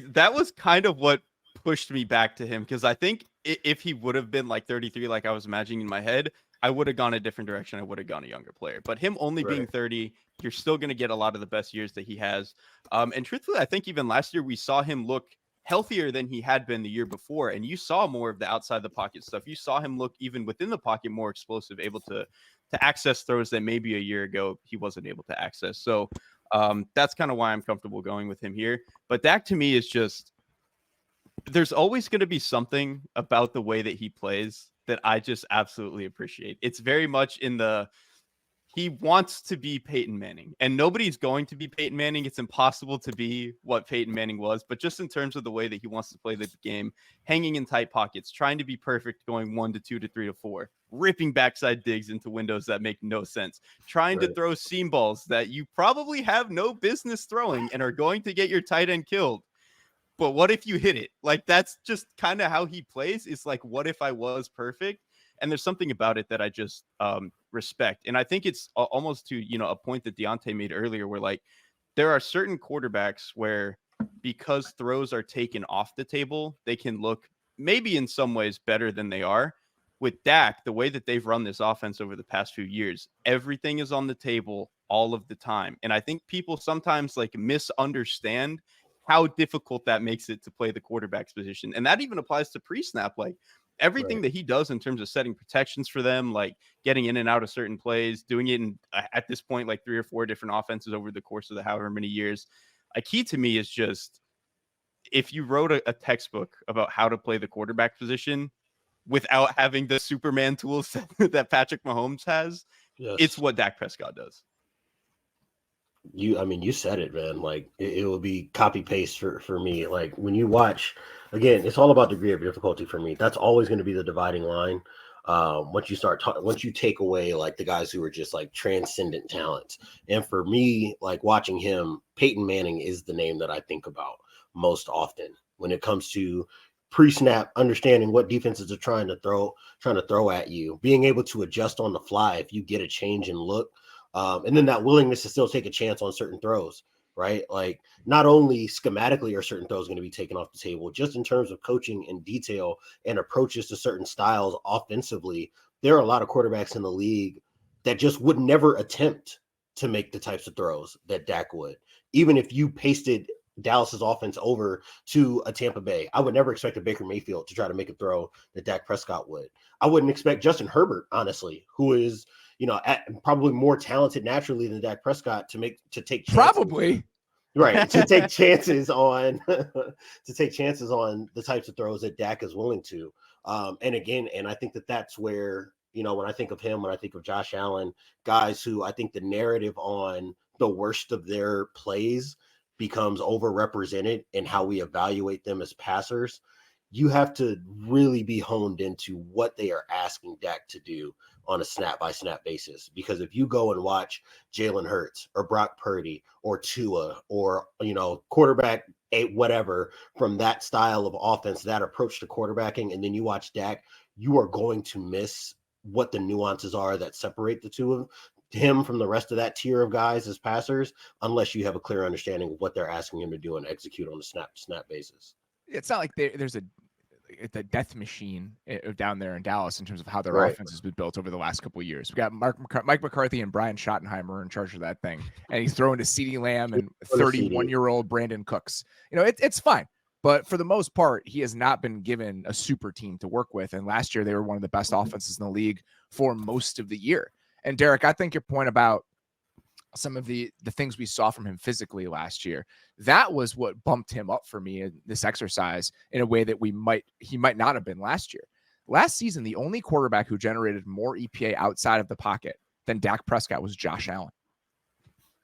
That was kind of what pushed me back to him, because I think if he would have been like 33, like I was imagining in my head, I would have gone a different direction. I would have gone a younger player. But him only being 30, you're still going to get a lot of the best years that he has. And truthfully, I think even last year we saw him look healthier than he had been the year before, and you saw more of the outside the pocket stuff. You saw him look even within the pocket more explosive, able to access throws that maybe a year ago he wasn't able to access. So that's kind of why I'm comfortable going with him here. But Dak to me is just, there's always going to be something about the way that he plays that I just absolutely appreciate. It's very much in the, he wants to be Peyton Manning, and nobody's going to be Peyton Manning. It's impossible to be what Peyton Manning was, but just in terms of the way that he wants to play the game, hanging in tight pockets, trying to be perfect, going 1 to 2 to 3 to 4, ripping backside digs into windows that make no sense, trying to throw seam balls that you probably have no business throwing and are going to get your tight end killed. But what if you hit it? Like, that's just kind of how he plays. It's like, what if I was perfect? And there's something about it that I just respect. And I think it's almost to, a point that Diante made earlier, where like there are certain quarterbacks where because throws are taken off the table, they can look maybe in some ways better than they are. With Dak, the way that they've run this offense over the past few years, everything is on the table all of the time. And I think people sometimes like misunderstand how difficult that makes it to play the quarterback's position. And that even applies to pre-snap. Like everything that he does in terms of setting protections for them, like getting in and out of certain plays, doing it in, at this point, like 3 or 4 different offenses over the course of the however many years. A key to me is just, if you wrote a textbook about how to play the quarterback position without having the Superman tools that Patrick Mahomes has, it's what Dak Prescott does. You said it, man. Like it will be copy paste for me. Like when you watch, again, it's all about degree of difficulty for me. That's always going to be the dividing line. Once you take away like the guys who are just like transcendent talents. And for me, like watching him, Peyton Manning is the name that I think about most often when it comes to pre-snap, understanding what defenses are trying to throw at you, being able to adjust on the fly if you get a change in look. And then that willingness to still take a chance on certain throws, right? Like not only schematically are certain throws going to be taken off the table, just in terms of coaching and detail and approaches to certain styles offensively, there are a lot of quarterbacks in the league that just would never attempt to make the types of throws that Dak would. Even if you pasted Dallas's offense over to a Tampa Bay, I would never expect a Baker Mayfield to try to make a throw that Dak Prescott would. I wouldn't expect Justin Herbert, honestly, who is probably more talented naturally than Dak Prescott to take chances. Probably right to take chances on the types of throws that Dak is willing to. And I think that's where, when I think of him, when I think of Josh Allen, guys who I think the narrative on the worst of their plays becomes overrepresented in how we evaluate them as passers. You have to really be honed into what they are asking Dak to do on a snap-by-snap basis. Because if you go and watch Jalen Hurts or Brock Purdy or Tua or, quarterback whatever from that style of offense, that approach to quarterbacking, and then you watch Dak, you are going to miss what the nuances are that separate the two of him from the rest of that tier of guys as passers, unless you have a clear understanding of what they're asking him to do and execute on a snap-to-snap basis. It's not like there's the death machine down there in Dallas in terms of how their offense has been built over the last couple of years. We got Mike McCarthy and Brian Schottenheimer in charge of that thing, and he's throwing to CeeDee Lamb and 31-year-old Brandon Cooks. It's fine. But for the most part, he has not been given a super team to work with. And last year, they were one of the best offenses in the league for most of the year. And Derrik, I think your point about some of the things we saw from him physically last year, that was what bumped him up for me in this exercise in a way that he might not have been last year. Last season, the only quarterback who generated more EPA outside of the pocket than Dak Prescott was Josh Allen.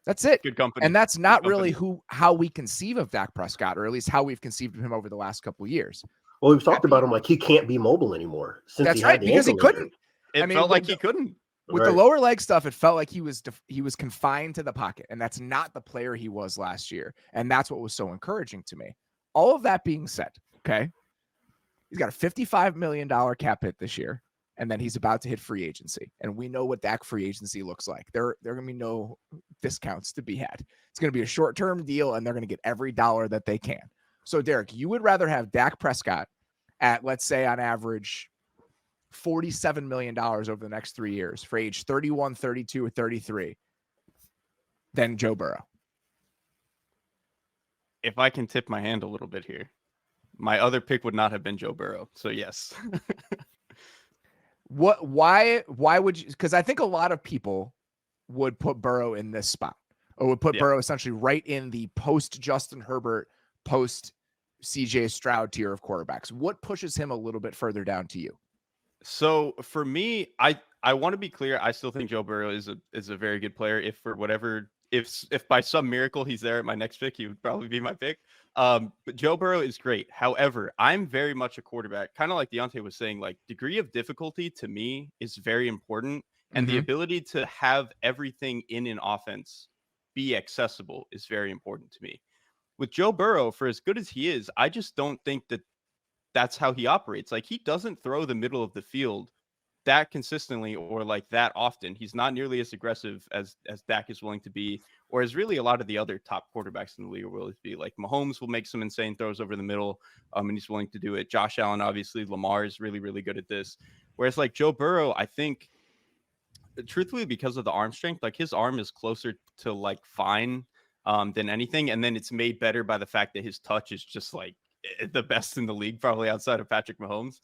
That's it. Good company. And that's not really how we conceive of Dak Prescott, or at least how we've conceived of him over the last couple of years. Well, we've talked about him like he can't be mobile anymore. Since That's he right, had the because he ankle couldn't. injury. It felt like he couldn't. With the lower leg stuff, it felt like he was confined to the pocket, and that's not the player he was last year. And that's what was so encouraging to me. All of that being said, okay, he's got a $55 million cap hit this year, and then he's about to hit free agency. And we know what Dak free agency looks like. There are going to be no discounts to be had. It's going to be a short-term deal, and they're going to get every dollar that they can. So, Derrik, you would rather have Dak Prescott at, let's say, on average, $47 million over the next 3 years for age 31, 32, or 33 than Joe Burrow? If I can tip my hand a little bit here, my other pick would not have been Joe Burrow. So yes. Why would you? Because I think a lot of people would put Burrow in this spot, or would put Burrow essentially right in the post Justin Herbert, post CJ Stroud tier of quarterbacks. What pushes him a little bit further down to you? So for me, I want to be clear. I still think Joe Burrow is a very good player. If for whatever, if by some miracle he's there at my next pick, he would probably be my pick. But Joe Burrow is great. However, I'm very much a quarterback, kind of like Diante was saying, like degree of difficulty to me is very important. And the ability to have everything in an offense be accessible is very important to me. With Joe Burrow, for as good as he is, I just don't think that that's how he operates. Like he doesn't throw the middle of the field that consistently or like that often. He's not nearly as aggressive as Dak is willing to be, or as really a lot of the other top quarterbacks in the league are willing to be. Like Mahomes will make some insane throws over the middle, and he's willing to do it. Josh Allen, obviously, Lamar is really, really good at this. Whereas like Joe Burrow, I think, truthfully, because of the arm strength, like his arm is closer to like fine than anything, and then it's made better by the fact that his touch is just like the best in the league, probably outside of Patrick Mahomes.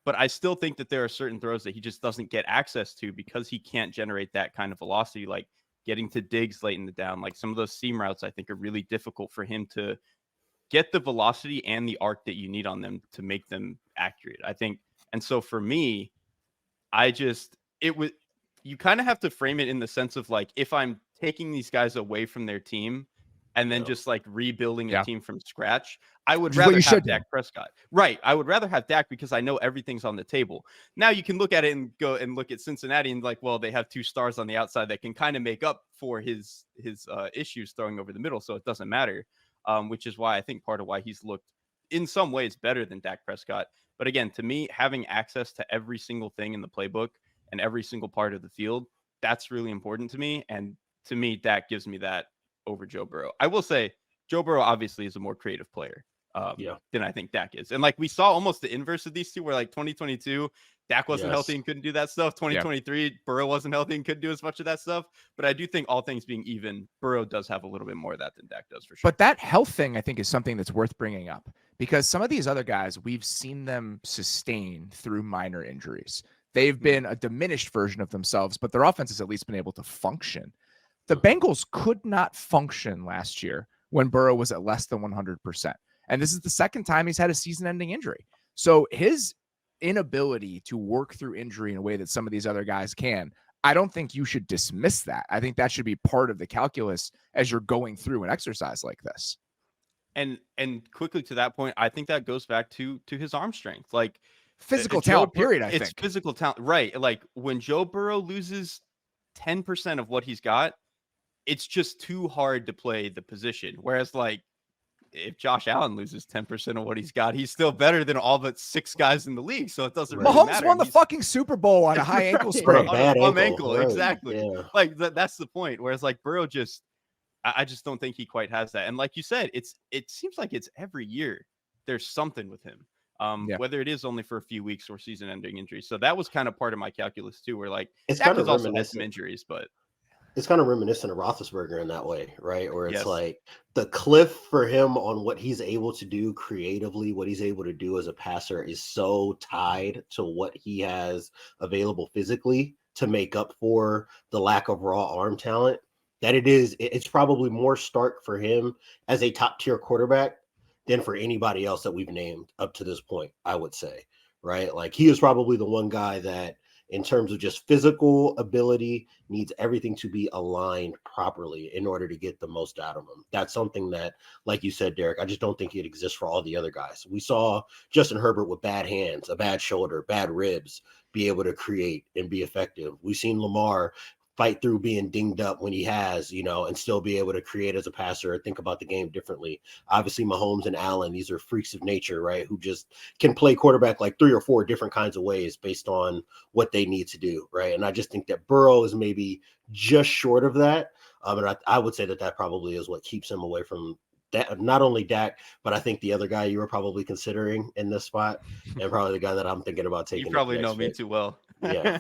But I still think that there are certain throws that he just doesn't get access to because he can't generate that kind of velocity, like getting to digs late in the down. Like some of those seam routes, I think are really difficult for him to get the velocity and the arc that you need on them to make them accurate, I think. And so for me, you kind of have to frame it in the sense of like, if I'm taking these guys away from their team and then just like rebuilding a team from scratch, I would rather have Dak Prescott. Right. I would rather have Dak because I know everything's on the table. Now you can look at it and go and look at Cincinnati and like, well, they have two stars on the outside that can kind of make up for his issues throwing over the middle. So it doesn't matter, which is why I think part of why he's looked in some ways better than Dak Prescott. But again, to me, having access to every single thing in the playbook and every single part of the field, that's really important to me. And to me, Dak gives me that over Joe Burrow. I will say Joe Burrow obviously is a more creative player than I think Dak is. And like we saw almost the inverse of these two, where like 2022, Dak wasn't healthy and couldn't do that stuff. 2023, Burrow wasn't healthy and couldn't do as much of that stuff. But I do think all things being even, Burrow does have a little bit more of that than Dak does for sure. But that health thing, I think, is something that's worth bringing up because some of these other guys, we've seen them sustain through minor injuries. They've been a diminished version of themselves, but their offense has at least been able to function. The Bengals could not function last year when Burrow was at less than 100%. And this is the second time he's had a season-ending injury. So his inability to work through injury in a way that some of these other guys can, I don't think you should dismiss that. I think that should be part of the calculus as you're going through an exercise like this. And quickly to that point, I think that goes back to his arm strength. Like physical talent, period, I think. It's physical talent, right? Like when Joe Burrow loses 10% of what he's got, it's just too hard to play the position. Whereas like if Josh Allen loses 10% of what he's got, he's still better than all but 6 guys in the league. So it doesn't really matter. Mahomes won the fucking Super Bowl on a high ankle sprain. On a bum ankle. Right. Exactly. Yeah. Like that's the point. Whereas like Burrow I just don't think he quite has that. And like you said, it seems like it's every year there's something with him. Whether it is only for a few weeks or season-ending injuries. So that was kind of part of my calculus too, where like it's that was also had some injuries, but It's kind of reminiscent of Roethlisberger in that way, right? Where it's Yes. like the cliff for him on what he's able to do creatively, what he's able to do as a passer is so tied to what he has available physically to make up for the lack of raw arm talent that it's probably more stark for him as a top tier quarterback than for anybody else that we've named up to this point, I would say, right? Like he is probably the one guy that in terms of just physical ability needs everything to be aligned properly in order to get the most out of him. That's something that, like you said, Derrik, I just don't think it exists for all the other guys. We saw Justin Herbert with bad hands, a bad shoulder, bad ribs, be able to create and be effective. We've seen Lamar fight through being dinged up when he has, and still be able to create as a passer or think about the game differently. Obviously, Mahomes and Allen, these are freaks of nature, right? Who just can play quarterback like 3 or 4 different kinds of ways based on what they need to do, right? And I just think that Burrow is maybe just short of that. And I would say that probably is what keeps him away from that, not only Dak, but I think the other guy you were probably considering in this spot, and probably the guy that I'm thinking about taking. You probably know me pick. too well. Yeah.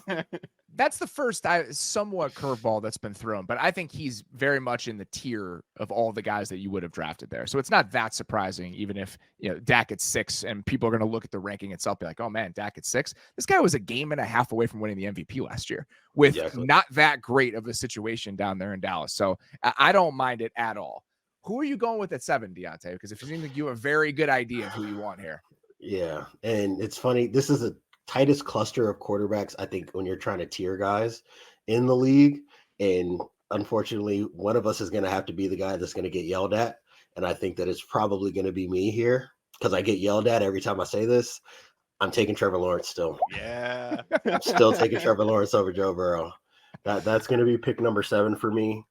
That's the first somewhat curveball that's been thrown, but I think he's very much in the tier of all the guys that you would have drafted there. So it's not that surprising, even if Dak at 6 and people are going to look at the ranking itself, be like, oh man, Dak at 6. This guy was a game and a half away from winning the MVP last year with not that great of a situation down there in Dallas. So I don't mind it at all. Who are you going with at 7, Diante? Because it seems like you have a very good idea of who you want here. Yeah, and it's funny. This is a tightest cluster of quarterbacks, I think, when you're trying to tier guys in the league. And unfortunately, one of us is going to have to be the guy that's going to get yelled at. And I think that it's probably going to be me here because I get yelled at every time I say this. I'm taking Trevor Lawrence still. Yeah. I'm still taking Trevor Lawrence over Joe Burrow. That's going to be pick number 7 for me.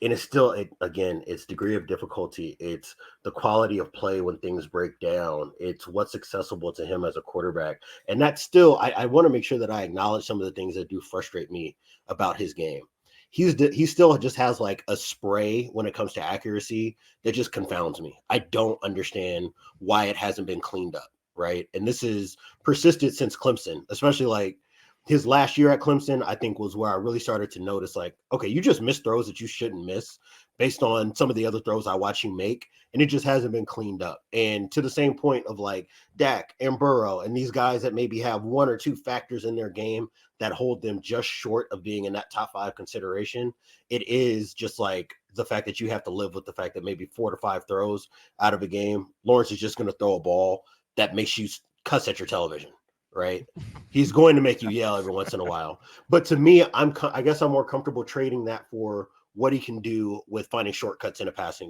And it's still, again, it's degree of difficulty. It's the quality of play when things break down. It's what's accessible to him as a quarterback. And that's still, I want to make sure that I acknowledge some of the things that do frustrate me about his game. He still just has like a spray when it comes to accuracy that just confounds me. I don't understand why it hasn't been cleaned up, right? And this is persisted since Clemson, especially like his last year at Clemson, I think, was where I really started to notice, like, okay, you just miss throws that you shouldn't miss based on some of the other throws I watch you make, and it just hasn't been cleaned up. And to the same point of like Dak and Burrow and these guys that maybe have 1 or 2 factors in their game that hold them just short of being in that top 5 consideration, it is just like the fact that you have to live with the fact that maybe 4 to 5 throws out of a game, Lawrence is just going to throw a ball that makes you cuss at your television. Right, he's going to make you yell every once in a while. But to me, I guess I'm more comfortable trading that for what he can do with finding shortcuts in a pass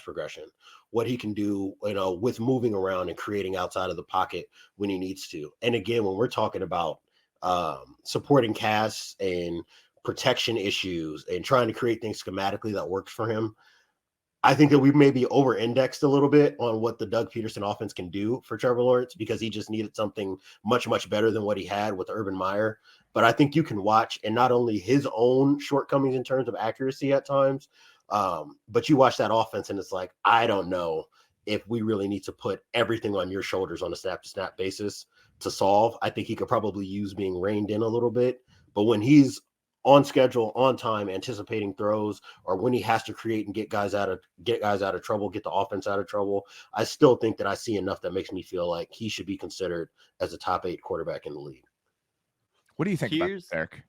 progression, what he can do, with moving around and creating outside of the pocket when he needs to. And again, when we're talking about supporting casts and protection issues and trying to create things schematically that works for him, I think that we maybe over-indexed a little bit on what the Doug Peterson offense can do for Trevor Lawrence because he just needed something much, much better than what he had with Urban Meyer. But I think you can watch, and not only his own shortcomings in terms of accuracy at times, but you watch that offense and it's like, I don't know if we really need to put everything on your shoulders on a snap-to-snap basis to solve. I think he could probably use being reined in a little bit. But when he's on schedule, on time, anticipating throws, or when he has to create and get guys out of trouble, get the offense out of trouble, I still think that I see enough that makes me feel like he should be considered as a top 8 quarterback in the league. What do you think about this, Derrik?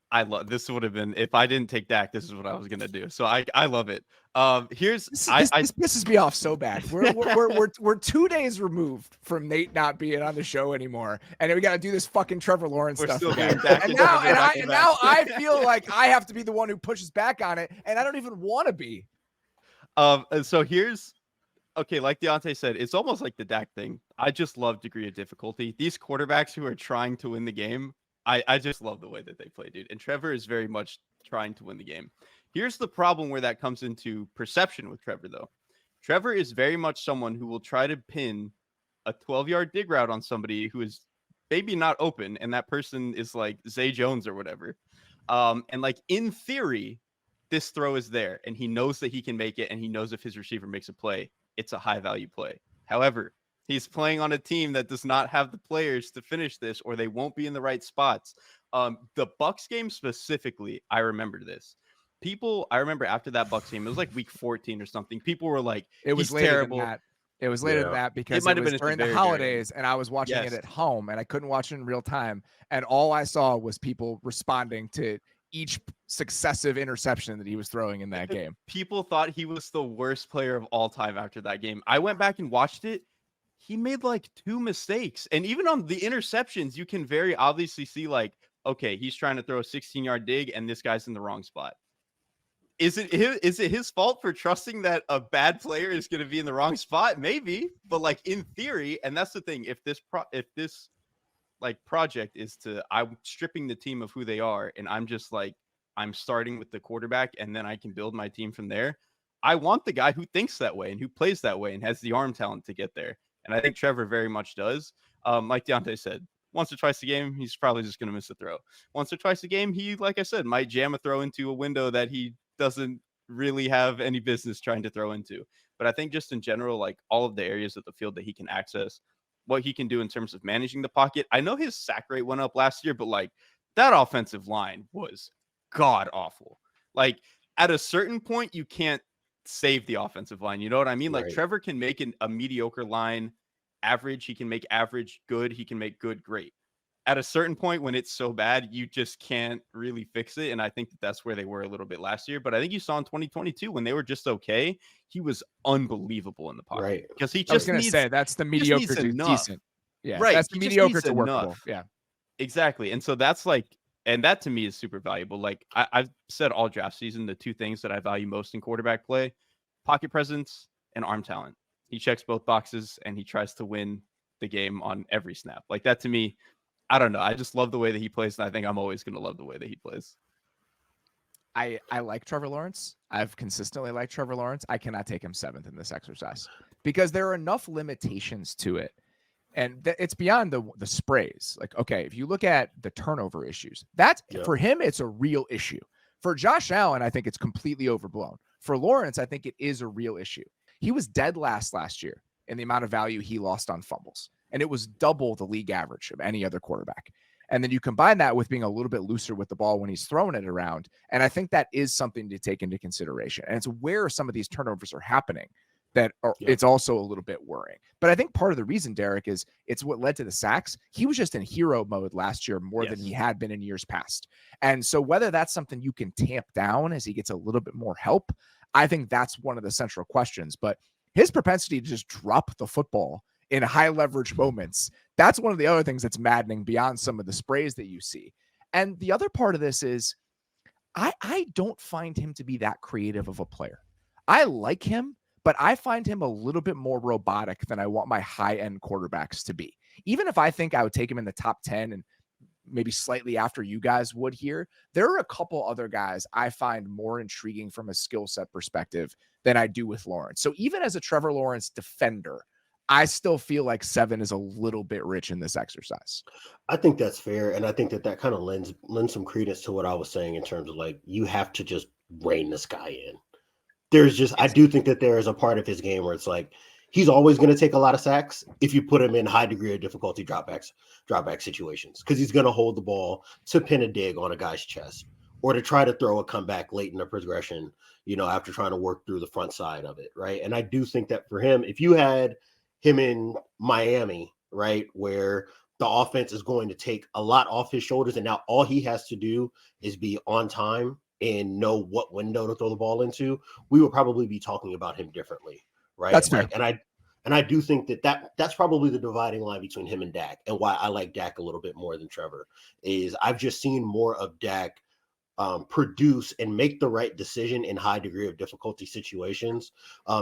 I love this. Would have been if I didn't take Dak. This is what I was gonna do. So I love it. This pisses me off so bad. We're 2 days removed from Nate not being on the show anymore, and we got to do this fucking Trevor Lawrence stuff again. And now I feel like I have to be the one who pushes back on it, and I don't even want to be. So here's okay. Like Diante said, it's almost like the Dak thing. I just love degree of difficulty. These quarterbacks who are trying to win the game. I just love the way that they play, dude. And Trevor is very much trying to win the game. Here's the problem where that comes into perception with Trevor, though. Trevor is very much someone who will try to pin a 12-yard dig route on somebody who is maybe not open, and that person is like Zay Jones or whatever. And like in theory, this throw is there, and he knows that he can make it, and he knows if his receiver makes a play, it's a high-value play. However, He's playing on a team that does not have the players to finish this, or they won't be in the right spots. The Bucks game specifically, I remember this. I remember after that Bucks game, it was like week 14 or something. People were like, It was he's later terrible. than that. It was later than Yeah. that because might it have was been at the during the very, very end. holidays and I was watching it Yes. at home and I couldn't watch it in real time. And all I saw was people responding to each successive interception that he was throwing in that game. People thought he was the worst player of all time after that game. I went back and watched it. He made like 2 mistakes. And even on the interceptions, you can very obviously see like, okay, he's trying to throw a 16-yard dig and this guy's in the wrong spot. Is it his fault for trusting that a bad player is going to be in the wrong spot? Maybe, but like in theory, and that's the thing. If this like project is I'm stripping the team of who they are, and I'm just like I'm starting with the quarterback, and then I can build my team from there. I want the guy who thinks that way and who plays that way and has the arm talent to get there, and I think Trevor very much does. Like Diante said, once or twice a game, he's probably just going to miss a throw. Once or twice a game, he, like I said, might jam a throw into a window that he doesn't really have any business trying to throw into. But I think just in general, like all of the areas of the field that he can access, what he can do in terms of managing the pocket. I know his sack rate went up last year, but like that offensive line was god awful. Like at a certain point, you can't save the offensive line. You know what I mean? Like Right. Trevor can make a mediocre line average. He can make average good. He can make good great. At a certain point when it's so bad, you just can't really fix it. And I think that's where they were a little bit last year. But I think you saw in 2022 when they were just okay, he was unbelievable in the pocket. Right. Because he I was just going to needs say that's the needs mediocre to enough. decent. Yeah, Right. that's the He just mediocre needs to workable. enough. Yeah. Exactly. And so that's like, and that to me is super valuable. Like I've said all draft season, the 2 things that I value most in quarterback play, pocket presence and arm talent. He checks both boxes and he tries to win the game on every snap. Like that to me, I don't know. I just love the way that he plays. And I think I'm always going to love the way that he plays. I like Trevor Lawrence. I've consistently liked Trevor Lawrence. I cannot take him 7th in this exercise because there are enough limitations to it. And it's beyond the sprays. Like, okay, if you look at the turnover issues, that's for him, it's a real issue. For Josh Allen, I think it's completely overblown. For Lawrence, I think it is a real issue. He was dead last year in the amount of value he lost on fumbles. And it was double the league average of any other quarterback. And then you combine that with being a little bit looser with the ball when he's throwing it around. And I think that is something to take into consideration. And it's where some of these turnovers are happening that it's also a little bit worrying. But I think part of the reason, Derrik, is it's what led to the sacks. He was just in hero mode last year more than he had been in years past. And so whether that's something you can tamp down as he gets a little bit more help, I think that's one of the central questions. But his propensity to just drop the football in high leverage moments, that's one of the other things that's maddening beyond some of the sprays that you see. And the other part of this is I don't find him to be that creative of a player. I like him, but I find him a little bit more robotic than I want my high-end quarterbacks to be. Even if I think I would take him in the top 10 and maybe slightly after you guys would here, there are a couple other guys I find more intriguing from a skill set perspective than I do with Lawrence. So even as a Trevor Lawrence defender, I still feel like 7 is a little bit rich in this exercise. I think that's fair. And I think that kind of lends some credence to what I was saying in terms of like, you have to just rein this guy in. I do think that there is a part of his game where it's like, he's always going to take a lot of sacks if you put him in high degree of difficulty dropback situations, because he's going to hold the ball to pin a dig on a guy's chest or to try to throw a comeback late in the progression, after trying to work through the front side of it. Right. And I do think that for him, if you had him in Miami, right, where the offense is going to take a lot off his shoulders and now all he has to do is be on time and know what window to throw the ball into, we would probably be talking about him differently, right? That's fair. And I do think that's probably the dividing line between him and Dak, and why I like Dak a little bit more than Trevor is I've just seen more of Dak produce and make the right decision in high degree of difficulty situations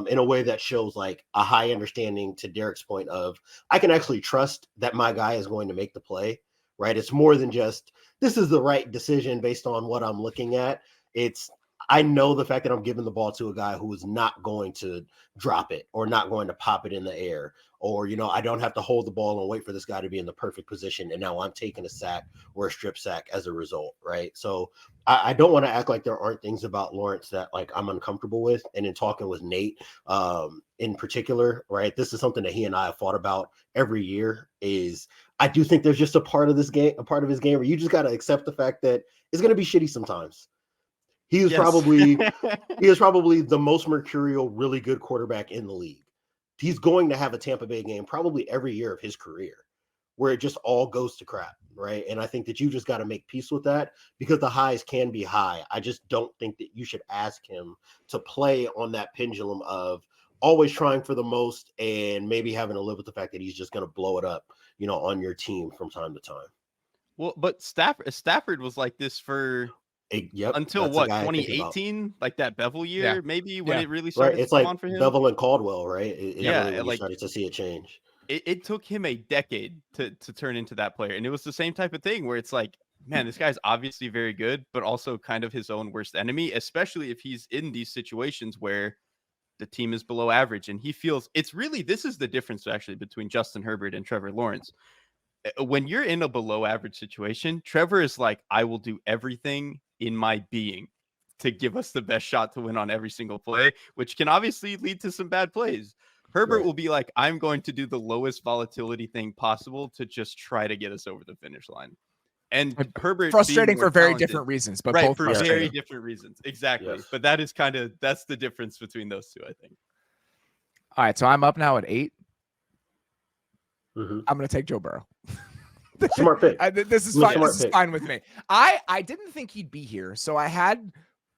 in a way that shows like a high understanding, to Derrik's point, of I can actually trust that my guy is going to make the play, right? It's more than just this is the right decision based on what I'm looking at. It's I know the fact that I'm giving the ball to a guy who is not going to drop it or not going to pop it in the air, or, I don't have to hold the ball and wait for this guy to be in the perfect position. And now I'm taking a sack or a strip sack as a result. Right. So I don't want to act like there aren't things about Lawrence that like I'm uncomfortable with. And in talking with Nate, in particular, right, this is something that he and I have fought about every year. Is I do think there's just a part of his game where you just got to accept the fact that it's going to be shitty sometimes. He is probably the most mercurial, really good quarterback in the league. He's going to have a Tampa Bay game probably every year of his career where it just all goes to crap, right? And I think that you just got to make peace with that because the highs can be high. I just don't think that you should ask him to play on that pendulum of always trying for the most and maybe having to live with the fact that he's just going to blow it up, on your team from time to time. Well, but Stafford was like this for until what, 2018, like that Bevel year, maybe when it really started to come on for him. Bevel and Caldwell, right? You started to see it change. It took him a decade to turn into that player, and it was the same type of thing where it's like, man, this guy's obviously very good, but also kind of his own worst enemy, especially if he's in these situations where the team is below average and he feels this is the difference actually between Justin Herbert and Trevor Lawrence. When you're in a below average situation, Trevor is like, I will do everything in my being to give us the best shot to win on every single play, which can obviously lead to some bad plays. Herbert will be like, I'm going to do the lowest volatility thing possible to just try to get us over the finish line. And Herbert frustrating for very different reasons, but both for very different reasons. Exactly. Yes. But that is that's the difference between those two, I think. All right. So I'm up now at 8. Mm-hmm. I'm going to take Joe Burrow. Smart pick. This is fine. This is fine with me. I didn't think he'd be here, so I had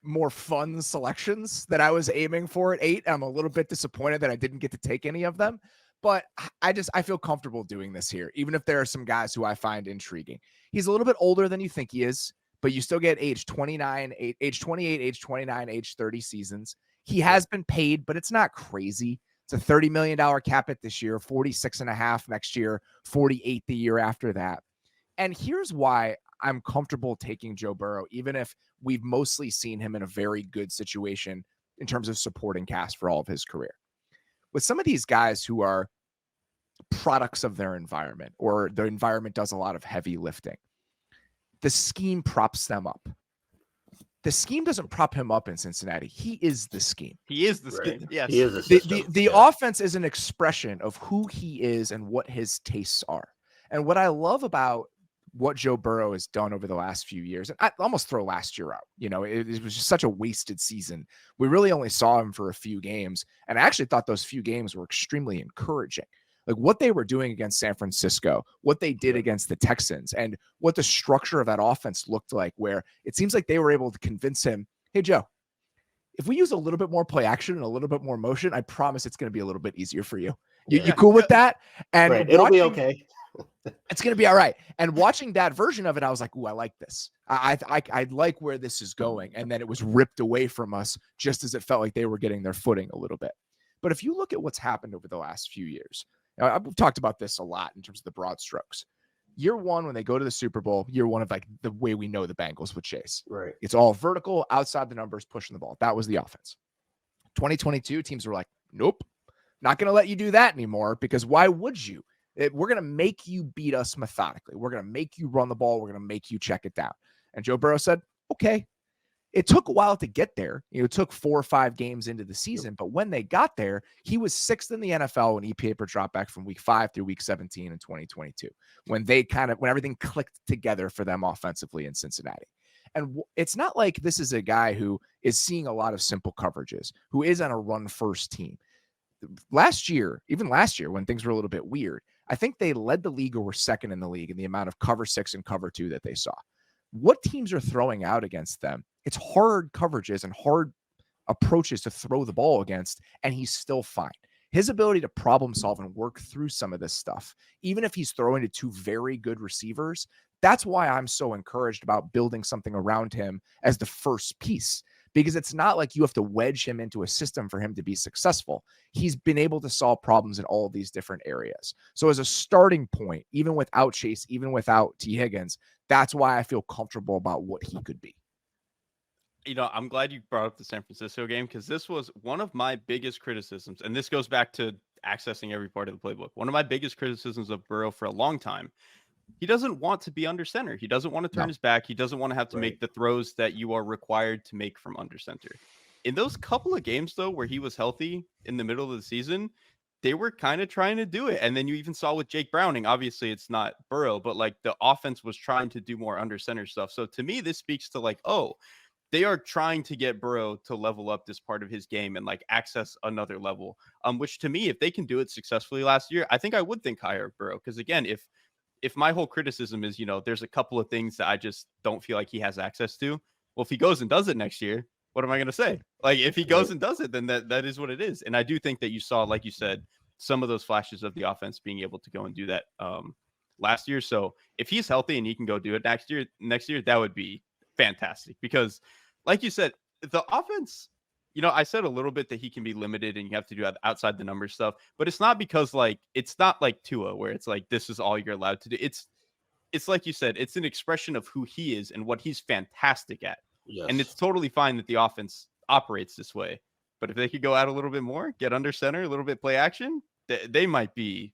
more fun selections that I was aiming for at 8. I'm a little bit disappointed that I didn't get to take any of them, but I feel comfortable doing this here, even if there are some guys who I find intriguing. He's a little bit older than you think he is, but you still get age 29, age 28, age 29, age 30 seasons. He has been paid, but it's not crazy. It's a $30 million cap hit this year, 46.5 next year, 48 the year after that. And here's why I'm comfortable taking Joe Burrow, even if we've mostly seen him in a very good situation in terms of supporting cast for all of his career. With some of these guys who are products of their environment, or the environment does a lot of heavy lifting, the scheme props them up. The scheme doesn't prop him up in Cincinnati. He is the scheme. He is the scheme. Right. Yes. He is the system. The offense is an expression of who he is and what his tastes are. And what I love about what Joe Burrow has done over the last few years, and I almost throw last year out, it was just such a wasted season. We really only saw him for a few games. And I actually thought those few games were extremely encouraging. Like what they were doing against San Francisco, what they did against the Texans, and what the structure of that offense looked like, where it seems like they were able to convince him, hey, Joe, if we use a little bit more play action and a little bit more motion, I promise it's going to be a little bit easier for you. You cool with that? And it'll be okay. It's going to be all right. And watching that version of it, I was like, ooh, I like this. I like where this is going. And then it was ripped away from us just as it felt like they were getting their footing a little bit. But if you look at what's happened over the last few years, I've talked about this a lot in terms of the broad strokes. Year one, when they go to the Super Bowl, year one of like the way we know the Bengals would chase. Right. It's all vertical, outside the numbers, pushing the ball. That was the offense. 2022, teams were like, nope, not going to let you do that anymore, because why would you? We're going to make you beat us methodically. We're going to make you run the ball. We're going to make you check it down. And Joe Burrow said, okay. It took a while to get there. It took 4 or 5 games into the season, but when they got there, he was 6th in the NFL when EPA per dropback from week 5 through week 17 in 2022, when everything clicked together for them offensively in Cincinnati. And it's not like this is a guy who is seeing a lot of simple coverages, who is on a run first team. Even last year, when things were a little bit weird, I think they led the league or were second in the league in the amount of cover 6 and cover 2 that they saw. What teams are throwing out against them, it's hard coverages and hard approaches to throw the ball against, and he's still fine. His ability to problem solve and work through some of this stuff, even if he's throwing to 2 very good receivers, that's why I'm so encouraged about building something around him as the first piece, because it's not like you have to wedge him into a system for him to be successful. He's been able to solve problems in all of these different areas. So as a starting point, even without Chase, even without T. Higgins, that's why I feel comfortable about what he could be. I'm glad you brought up the San Francisco game because this was one of my biggest criticisms. And this goes back to accessing every part of the playbook. One of my biggest criticisms of Burrow for a long time. He doesn't want to be under center. He doesn't want to turn his back. He doesn't want to have to make the throws that you are required to make from under center. In those couple of games, though, where he was healthy in the middle of the season, they were kind of trying to do it. And then you even saw with Jake Browning, obviously it's not Burrow, but like the offense was trying to do more under center stuff. So to me, this speaks to like, oh, they are trying to get Burrow to level up this part of his game and like access another level. Which to me, if they can do it successfully last year, I think I would think higher of Burrow. Because again, if my whole criticism is, there's a couple of things that I just don't feel like he has access to. Well, if he goes and does it next year, what am I going to say? Like if he goes and does it, then that is what it is. And I do think that you saw, like you said, some of those flashes of the offense being able to go and do that last year. So if he's healthy and he can go do it next year, that would be fantastic because like you said, the offense, I said a little bit that he can be limited and you have to do outside the numbers stuff, but it's not because like, it's not like Tua where it's like, this is all you're allowed to do. It's like you said, it's an expression of who he is and what he's fantastic at. Yes. And it's totally fine that the offense operates this way, but if they could go out a little bit more, get under center, a little bit play action, they might be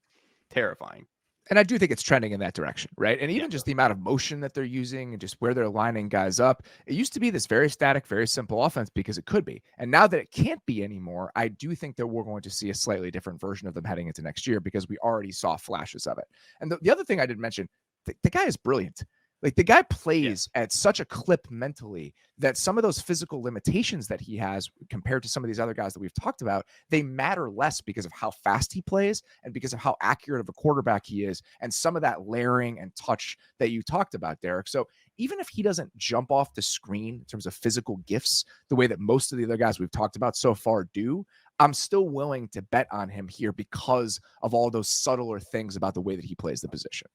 terrifying. And I do think it's trending in that direction, right? And even just the amount of motion that they're using and just where they're lining guys up. It used to be this very static, very simple offense because it could be. And now that it can't be anymore, I do think that we're going to see a slightly different version of them heading into next year because we already saw flashes of it. And the other thing I didn't mention, the guy is brilliant. Like the guy plays at such a clip mentally that some of those physical limitations that he has compared to some of these other guys that we've talked about, they matter less because of how fast he plays and because of how accurate of a quarterback he is and some of that layering and touch that you talked about, Derrik. So even if he doesn't jump off the screen in terms of physical gifts, the way that most of the other guys we've talked about so far do, I'm still willing to bet on him here because of all those subtler things about the way that he plays the position.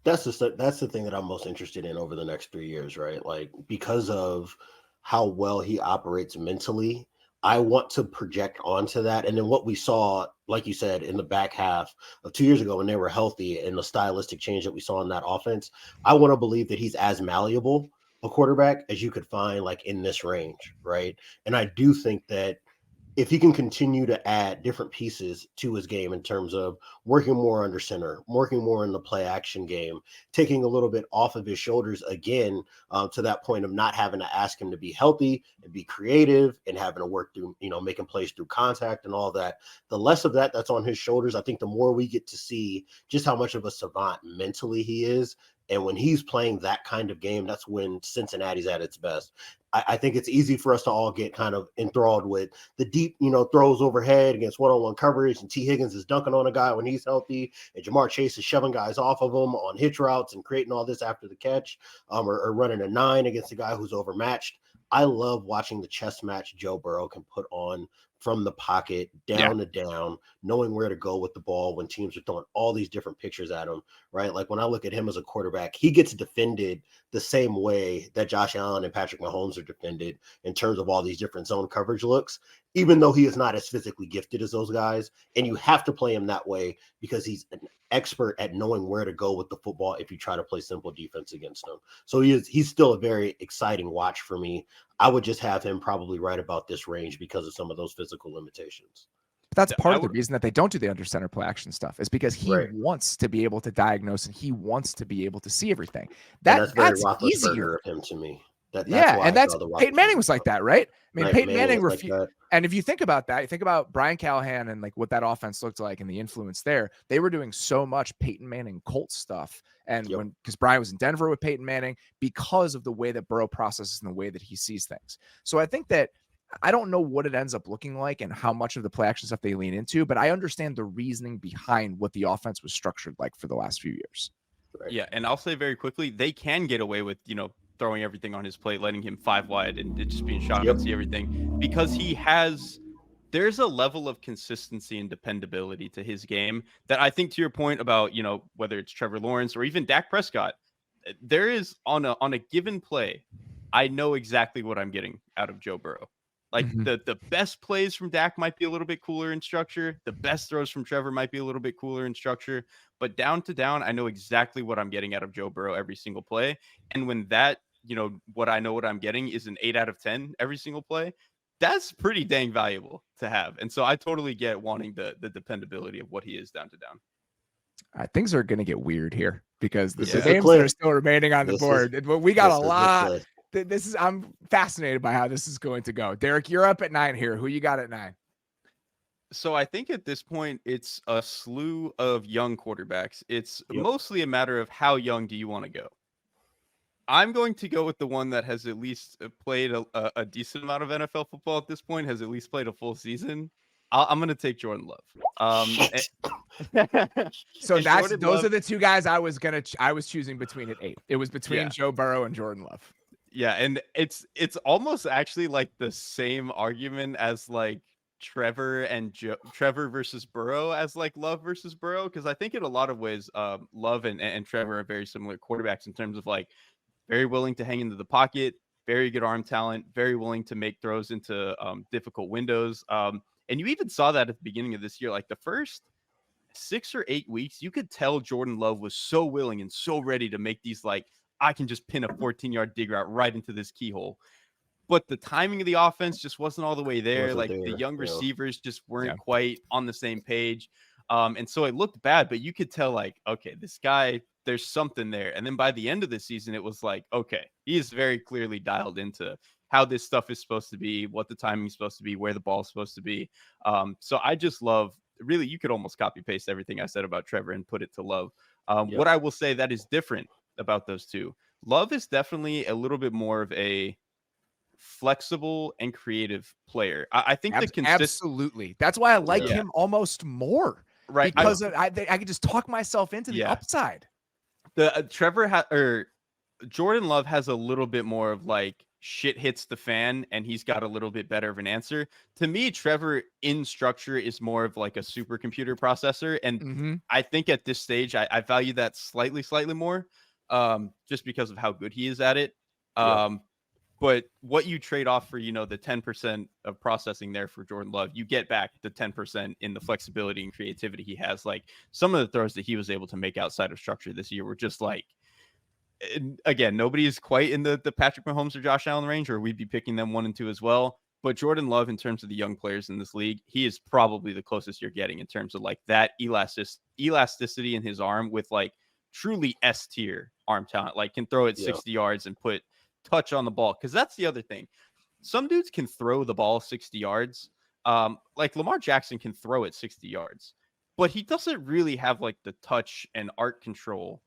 That's the thing that I'm most interested in over the next 3 years, right? Like because of how well he operates mentally, I want to project onto that. And then what we saw, like you said, in the back half of 2 years ago when they were healthy and the stylistic change that we saw in that offense, I want to believe that he's as malleable a quarterback as you could find like in this range, right? And I do think that if he can continue to add different pieces to his game in terms of working more under center, working more in the play action game, taking a little bit off of his shoulders again, to that point of not having to ask him to be healthy and be creative and having to work through, making plays through contact and all that. The less of that's on his shoulders, I think the more we get to see just how much of a savant mentally he is. And when he's playing that kind of game, that's when Cincinnati's at its best. I think it's easy for us to all get kind of enthralled with the deep, throws overhead against one-on-one coverage, and T. Higgins is dunking on a guy when he's healthy, and Jamar Chase is shoving guys off of him on hitch routes and creating all this after the catch, or running a 9 against a guy who's overmatched. I love watching the chess match Joe Burrow can put on from the pocket, down to down, knowing where to go with the ball when teams are throwing all these different pictures at him, right? Like when I look at him as a quarterback, he gets defended the same way that Josh Allen and Patrick Mahomes are defended in terms of all these different zone coverage looks, even though he is not as physically gifted as those guys. And you have to play him that way because he's an expert at knowing where to go with the football if you try to play simple defense against him. So he's still a very exciting watch for me. I would just have him probably right about this range because of some of those physical limitations. That's part of the reason that they don't do the under center play action stuff is because he wants to be able to diagnose and he wants to be able to see everything. That's very Roethlisberger of him to me. That's Peyton Manning was like that, right? I mean, Peyton Manning refused. Like and if you think about that, you think about Brian Callahan and like what that offense looked like and the influence there. They were doing so much Peyton Manning Colts stuff, and because Brian was in Denver with Peyton Manning, because of the way that Burrow processes and the way that he sees things. So I think that I don't know what it ends up looking like and how much of the play action stuff they lean into, but I understand the reasoning behind what the offense was structured like for the last few years. Right. Yeah, and I'll say very quickly, they can get away with throwing everything on his plate, letting him 5 wide and just being shotgun see everything because there's a level of consistency and dependability to his game that I think to your point about, whether it's Trevor Lawrence or even Dak Prescott, there is on a given play, I know exactly what I'm getting out of Joe Burrow. Like the best plays from Dak might be a little bit cooler in structure. The best throws from Trevor might be a little bit cooler in structure, but down to down, I know exactly what I'm getting out of Joe Burrow every single play. And when that what I know what I'm getting is an 8 out of 10 every single play. That's pretty dang valuable to have. And so I totally get wanting the dependability of what he is down to down. Things are going to get weird here because the This is names that are still remaining on the This board. But we got a lot. the I'm fascinated by how this is going to go. Derrik, you're up at 9 here. Who you got at 9? So I think at this point, it's a slew of young quarterbacks. It's mostly a matter of how young do you want to go. I'm going to go with the one that has at least played a decent amount of NFL football at this point, has at least played a full season. I'm going to take Jordan Love. So those are the two guys I was choosing between at 8. It was between Joe Burrow and Jordan Love. Yeah, and it's almost actually like the same argument as like Trevor versus Burrow as like Love versus Burrow, because I think in a lot of ways, Love and Trevor are very similar quarterbacks in terms of like very willing to hang into the pocket, very good arm talent, very willing to make throws into difficult windows. And you even saw that at the beginning of this year, like the first 6 or 8 weeks, you could tell Jordan Love was so willing and so ready to make these like, I can just pin a 14-yard dig route right into this keyhole. But the timing of the offense just wasn't all the way there. The young receivers just weren't quite on the same page. And so it looked bad, but you could tell like, okay, this guy, there's something there. And then by the end of the season, it was like, okay, he is very clearly dialed into how this stuff is supposed to be, what the timing is supposed to be, where the ball is supposed to be. So I just love, really, you could almost copy paste everything I said about Trevor and put it to Love. What I will say that is different about those two, Love is definitely a little bit more of a flexible and creative player. I think absolutely. That's why I like him almost more. Right. Because I could just talk myself into the upside. The Jordan Love has a little bit more of like shit hits the fan and he's got a little bit better of an answer. To me, Trevor in structure is more of like a supercomputer processor. And I think at this stage, I value that slightly more just because of how good he is at it. But what you trade off for, the 10% of processing there for Jordan Love, you get back the 10% in the flexibility and creativity he has. Like some of the throws that he was able to make outside of structure this year were just like, again, nobody is quite in the Patrick Mahomes or Josh Allen range, or we'd be picking them 1 and 2 as well. But Jordan Love, in terms of the young players in this league, he is probably the closest you're getting in terms of like that elasticity in his arm with like truly S tier arm talent, like can throw it 60 yards and put touch on the ball. Because that's the other thing. Some dudes can throw the ball 60 yards. Like Lamar Jackson can throw it 60 yards, but he doesn't really have like the touch and art control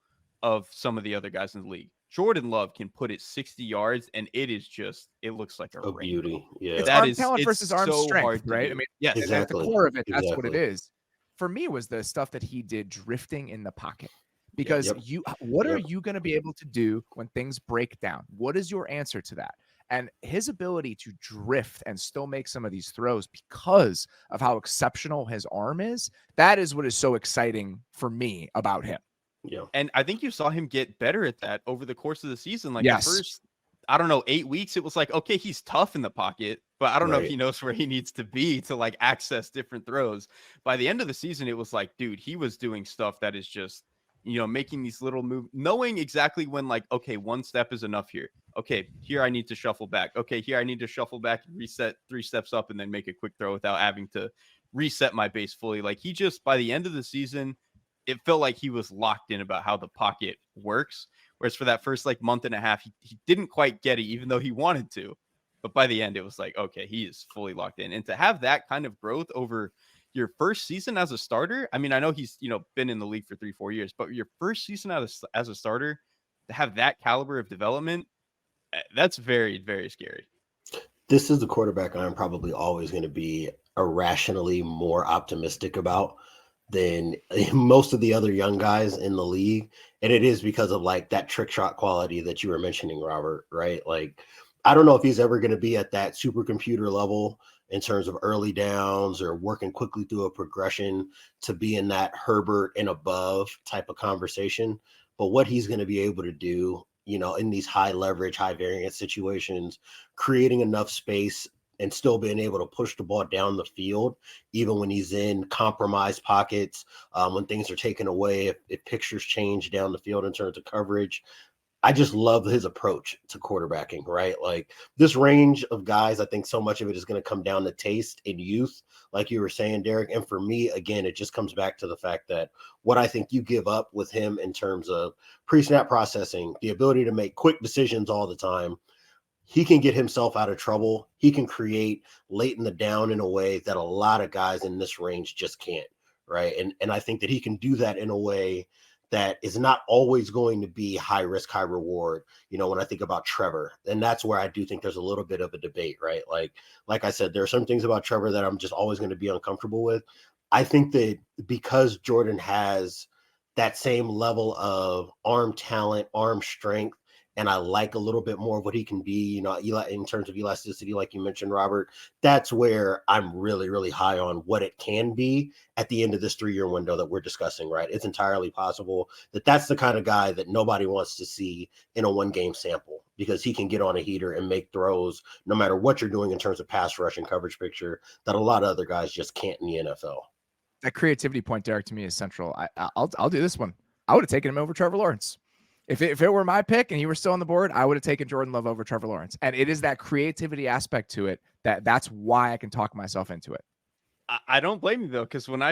of some of the other guys in the league. Jordan Love can put it 60 yards and it looks like a beauty. Yeah. It's arm talent versus arm strength, right? I mean, yes, exactly. At the core of it, that's what it is. For me, was the stuff that he did drifting in the pocket. Because what are you going to be able to do when things break down? What is your answer to that? And his ability to drift and still make some of these throws because of how exceptional his arm is, that is what is so exciting for me about him. Yeah. And I think you saw him get better at that over the course of the season. Like the first, 8 weeks, it was like, okay, he's tough in the pocket, but I don't know if he knows where he needs to be to like access different throws. By the end of the season, it was like, dude, he was doing stuff that is just, making these little moves, knowing exactly when like, okay, 1 step is enough here. Okay, here I need to shuffle back. Okay, here I need to shuffle back, reset 3 steps up, and then make a quick throw without having to reset my base fully. Like he just, by the end of the season, it felt like he was locked in about how the pocket works. Whereas for that first like month and a half, he didn't quite get it, even though he wanted to. But by the end, it was like, okay, he is fully locked in. And to have that kind of growth over your first season as a starter, I mean, I know he's, been in the league for 3-4 years, but your first season as a starter, to have that caliber of development, that's very, very scary. This is the quarterback I'm probably always going to be irrationally more optimistic about than most of the other young guys in the league. And it is because of like that trick shot quality that you were mentioning, Robert, right? Like, I don't know if he's ever going to be at that supercomputer level in terms of early downs or working quickly through a progression to be in that Herbert and above type of conversation. But what he's going to be able to do, in these high leverage, high variance situations, creating enough space and still being able to push the ball down the field, even when he's in compromised pockets, when things are taken away, if pictures change down the field in terms of coverage, I just love his approach to quarterbacking, right? Like this range of guys, I think so much of it is going to come down to taste and youth, like you were saying, Derek. And for me, again, it just comes back to the fact that what I think you give up with him in terms of pre-snap processing, the ability to make quick decisions all the time, he can get himself out of trouble. He can create late in the down in a way that a lot of guys in this range just can't, right? And I think that he can do that in a way that is not always going to be high risk, high reward. When I think about Trevor, and that's where I do think there's a little bit of a debate, right? Like I said, there are some things about Trevor that I'm just always going to be uncomfortable with. I think that because Jordan has that same level of arm talent, arm strength, and I like a little bit more of what he can be, in terms of elasticity, like you mentioned, Robert, that's where I'm really, really high on what it can be at the end of this 3-year window that we're discussing, right? It's entirely possible that that's the kind of guy that nobody wants to see in a 1-game sample, because he can get on a heater and make throws no matter what you're doing in terms of pass rush and coverage picture that a lot of other guys just can't in the NFL. That creativity point, Derek, to me is central. I'll do this one. I would have taken him over Trevor Lawrence. If it were my pick and he were still on the board, I would have taken Jordan Love over Trevor Lawrence. And it is that creativity aspect to it that's why I can talk myself into it. I don't blame you though, because when I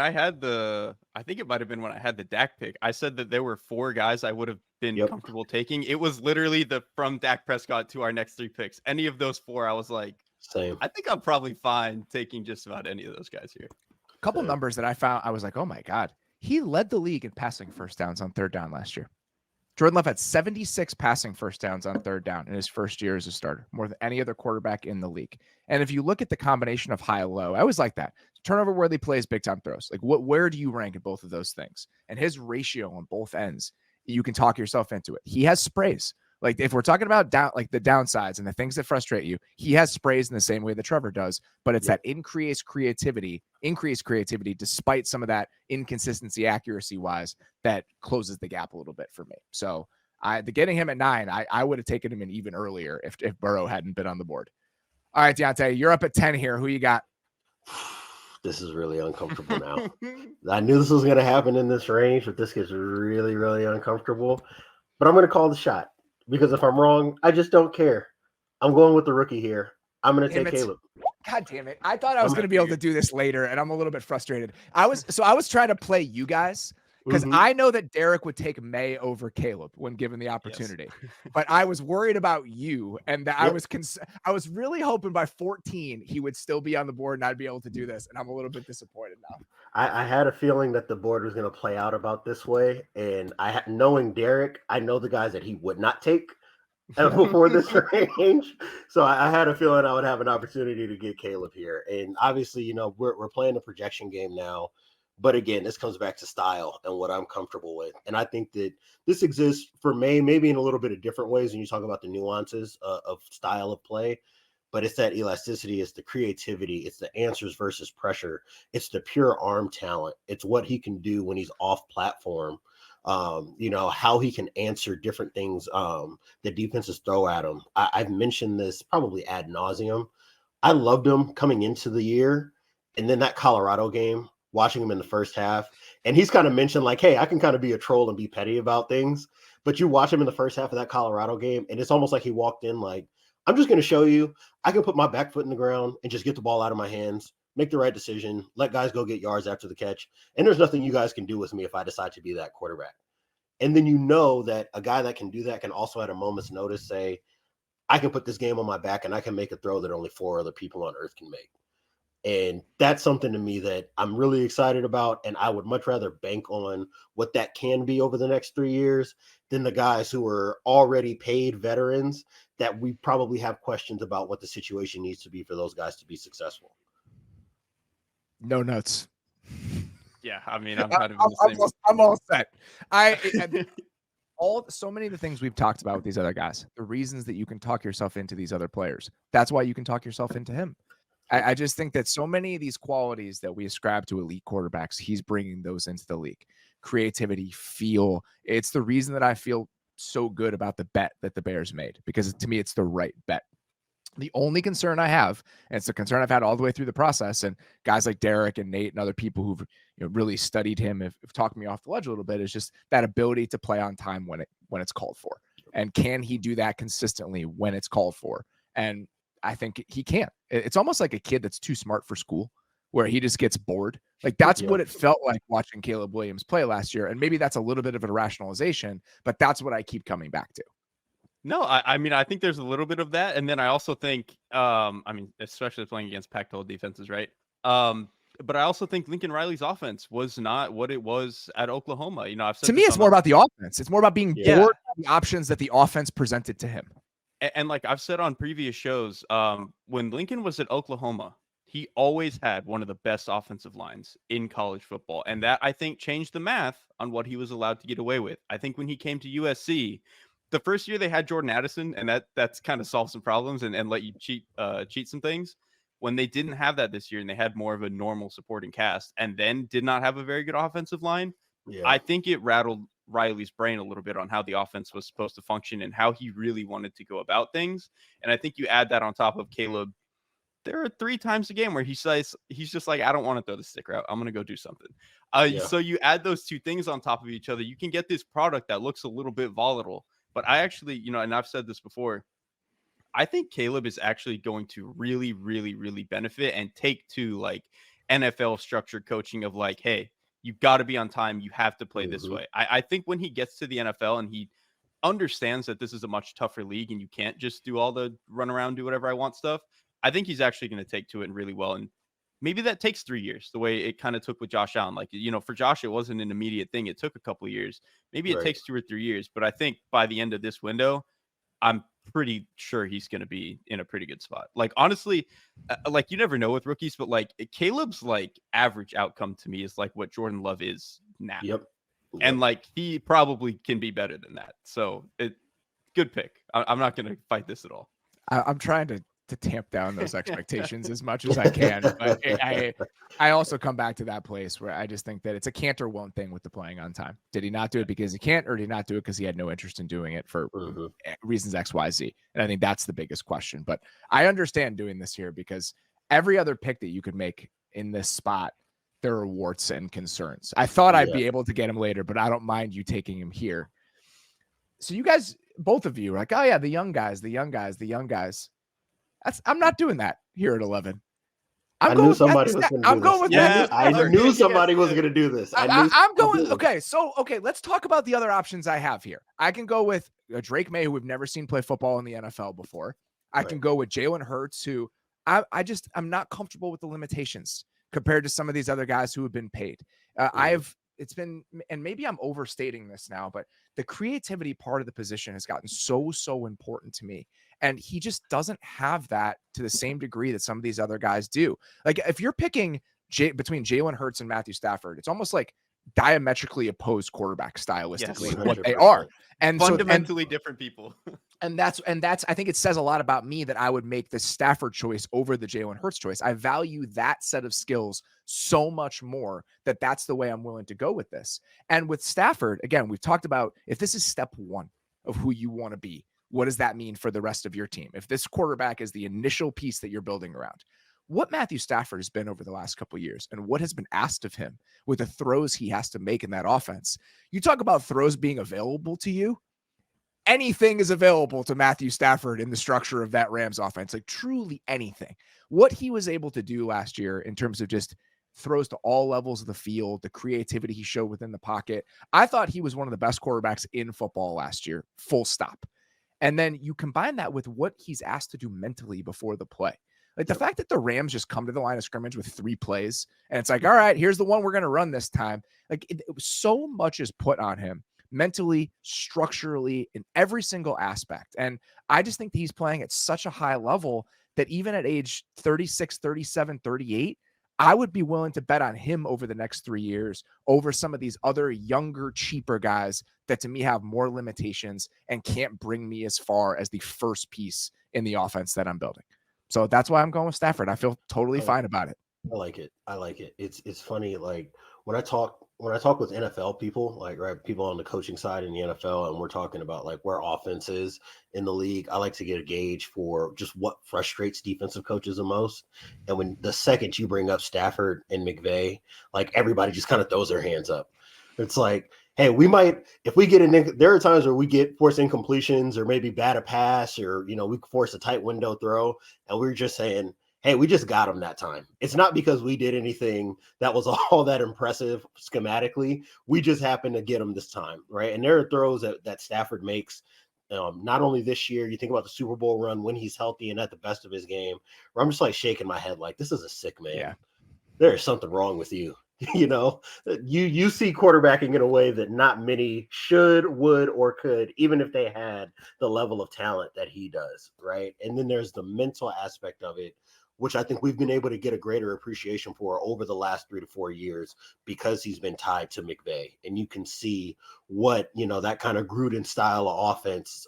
had I think it might have been when I had the Dak pick, I said that there were 4 guys I would have been comfortable taking. It was literally from Dak Prescott to our next 3 picks. Any of those 4, I was like, same. I think I'm probably fine taking just about any of those guys here. A couple numbers that I found, I was like, oh my God, he led the league in passing first downs on third down last year. Jordan Love had 76 passing first downs on third down in his first year as a starter, more than any other quarterback in the league. And if you look at the combination of high-low, I always like that. Turnover-worthy plays, big-time throws. Like, where do you rank in both of those things? And his ratio on both ends, you can talk yourself into it. He has sprays. Like, if we're talking about the downsides and the things that frustrate you, he has sprays in the same way that Trevor does, but it's that increased creativity despite some of that inconsistency accuracy-wise that closes the gap a little bit for me. So getting him at 9, I would have taken him in even earlier if Burrow hadn't been on the board. All right, Diante, you're up at 10 here. Who you got? This is really uncomfortable now. I knew this was going to happen in this range, but this gets really, really uncomfortable. But I'm going to call the shot. Because if I'm wrong, I just don't care. I'm going with the rookie here. I'm going to take Caleb. God damn it. I thought I was going to be able to do this later, and I'm a little bit frustrated. I was trying to play you guys because I know that Derek would take Maye over Caleb when given the opportunity. Yes. But I was worried about you, and that I was really hoping by 14 he would still be on the board and I'd be able to do this, and I'm a little bit disappointed now. I had a feeling that the board was going to play out about this way, and knowing Derek, I know the guys that he would not take before this range. So I had a feeling I would have an opportunity to get Caleb here. And obviously, we're playing a projection game now. But again, this comes back to style and what I'm comfortable with. And I think that this exists for Maye, maybe in a little bit of different ways when you talk about the nuances of style of play. But it's that elasticity, it's the creativity, it's the answers versus pressure, it's the pure arm talent, it's what he can do when he's off platform. How he can answer different things the defenses throw at him. I've mentioned this probably ad nauseum. I loved him coming into the year, and then that Colorado game, watching him in the first half, and he's kind of mentioned like, hey, I can kind of be a troll and be petty about things, but you watch him in the first half of that Colorado game, and it's almost like he walked in like, I'm just going to show you I can put my back foot in the ground and just get the ball out of my hands, make the right decision, let guys go get yards after the catch. And there's nothing you guys can do with me if I decide to be that quarterback. And then that a guy that can do that can also at a moment's notice say, I can put this game on my back and I can make a throw that only 4 other people on earth can make. And that's something to me that I'm really excited about. And I would much rather bank on what that can be over the next 3 years than the guys who are already paid veterans that we probably have questions about what the situation needs to be for those guys to be successful. No notes. Yeah, I mean, I'm kind of in the same. I'm all set. So many of the things we've talked about with these other guys, the reasons that you can talk yourself into these other players, that's why you can talk yourself into him. I just think that so many of these qualities that we ascribe to elite quarterbacks, he's bringing those into the league. Creativity, feel. It's the reason that I feel so good about the bet that the Bears made, because to me, it's the right bet. The only concern I have, and it's the concern I've had all the way through the process, and guys like Derek and Nate and other people who've really studied him have talked me off the ledge a little bit, is just that ability to play on time when it's called for. And can he do that consistently when it's called for? And I think he can. It's almost like a kid that's too smart for school, where he just gets bored. Like that's what it felt like watching Caleb Williams play last year. And maybe that's a little bit of a rationalization, but that's what I keep coming back to. No, I mean, I think there's a little bit of that. And then I also think, I mean, especially playing against Pac-12 defenses, right? But I also think Lincoln Riley's offense was not what it was at Oklahoma. You know, I've said to me, it's more about the offense. It's more about being bored of the options that the offense presented to him. And like I've said on previous shows, when Lincoln was at Oklahoma, he always had one of the best offensive lines in college football. And that, I think, changed the math on what he was allowed to get away with. I think when he came to USC, the first year they had Jordan Addison, and that's kind of solved some problems and let you cheat some things. When they didn't have that this year and they had more of a normal supporting cast and then did not have a very good offensive line, I think it rattled Riley's brain a little bit on how the offense was supposed to function and how he really wanted to go about things. And I think you add that on top of Caleb. There are 3 times a game where he says, he's just like, I don't want to throw the stick route. I'm going to go do something. So you add those 2 things on top of each other, you can get this product that looks a little bit volatile. But I actually, you know, and I've said this before, I think Caleb is actually going to really, really, really benefit and take to like NFL structured coaching of like, hey, you've got to be on time. You have to play this way. I think when he gets to the NFL and he understands that this is a much tougher league and you can't just do all the run around, do whatever I want stuff, I think he's actually going to take to it really well. And maybe that takes 3 years, the way it kind of took with Josh Allen. Like, you know, for Josh, it wasn't an immediate thing. It took a couple of years. Maybe it takes 2 or 3 years. But I think by the end of this window, I'm pretty sure he's going to be in a pretty good spot. Like, honestly, like you never know with rookies, but like Caleb's like average outcome to me is like what Jordan Love is now. And like, he probably can be better than that. So good pick. I'm not going to fight this at all. I'm trying to tamp down those expectations as much as I can. But I also come back to that place where I just think that it's a can't or won't thing with the playing on time. Did he not do it because he can't, or did he not do it because he had no interest in doing it for reasons X, Y, Z? And I think that's the biggest question. But I understand doing this here because every other pick that you could make in this spot, there are warts and concerns. I thought I'd be able to get him later, but I don't mind you taking him here. So you guys, both of you, are like, oh yeah, the young guys. I'm not doing that here at 11. I knew somebody was going to do this. I knew somebody was going to do this. I'm going. Okay, so let's talk about the other options I have here. I can go with Drake Maye, who we've never seen play football in the NFL before. I can go with Jalen Hurts, who I'm not comfortable with the limitations compared to some of these other guys who have been paid. It's been, and maybe I'm overstating this now, but the creativity part of the position has gotten so important to me. And he just doesn't have that to the same degree that some of these other guys do. Like if you're picking between Jalen Hurts and Matthew Stafford, it's almost like diametrically opposed quarterback stylistically what they are. And fundamentally different people. And that's I think it says a lot about me that I would make the Stafford choice over the Jalen Hurts choice. I value that set of skills so much more that that's the way I'm willing to go with this. And with Stafford, again, we've talked about if this is step 1 of who you want to be, what does that mean for the rest of your team? If this quarterback is the initial piece that you're building around, what Matthew Stafford has been over the last couple of years and what has been asked of him with the throws he has to make in that offense. You talk about throws being available to you. Anything is available to Matthew Stafford in the structure of that Rams offense, like truly anything. What he was able to do last year in terms of just throws to all levels of the field, the creativity he showed within the pocket. I thought he was one of the best quarterbacks in football last year, full stop. And then you combine that with what he's asked to do mentally before the play. Like the fact that the Rams just come to the line of scrimmage with 3 plays and it's like, all right, here's the one we're going to run this time. Like it was so much is put on him mentally, structurally, in every single aspect. And I just think that he's playing at such a high level that even at age 36, 37, 38, I would be willing to bet on him over the next 3 years over some of these other younger, cheaper guys that to me have more limitations and can't bring me as far as the first piece in the offense that I'm building. So that's why I'm going with Stafford. I feel totally fine about it. I like it. It's funny. Like when I talk with NFL people, like people on the coaching side in the NFL, and we're talking about like where offense is in the league, I like to get a gauge for just what frustrates defensive coaches the most. And when the second you bring up Stafford and McVay, like everybody just kind of throws their hands up. It's like, hey, we might, if we get there are times where we get forced incompletions or maybe bad a pass or, we force a tight window throw. And we're just saying, hey, we just got them that time. It's not because we did anything that was all that impressive schematically. We just happened to get them this time, right? And there are throws that Stafford makes, not only this year. You think about the Super Bowl run when he's healthy and at the best of his game, where I'm just like shaking my head like, this is a sick man. Yeah. There is something wrong with you. You see quarterbacking in a way that not many should, would, or could, even if they had the level of talent that he does, right? And then there's the mental aspect of it, which I think we've been able to get a greater appreciation for over the last 3 to 4 years because he's been tied to McVay. And you can see what, that kind of Gruden style of offense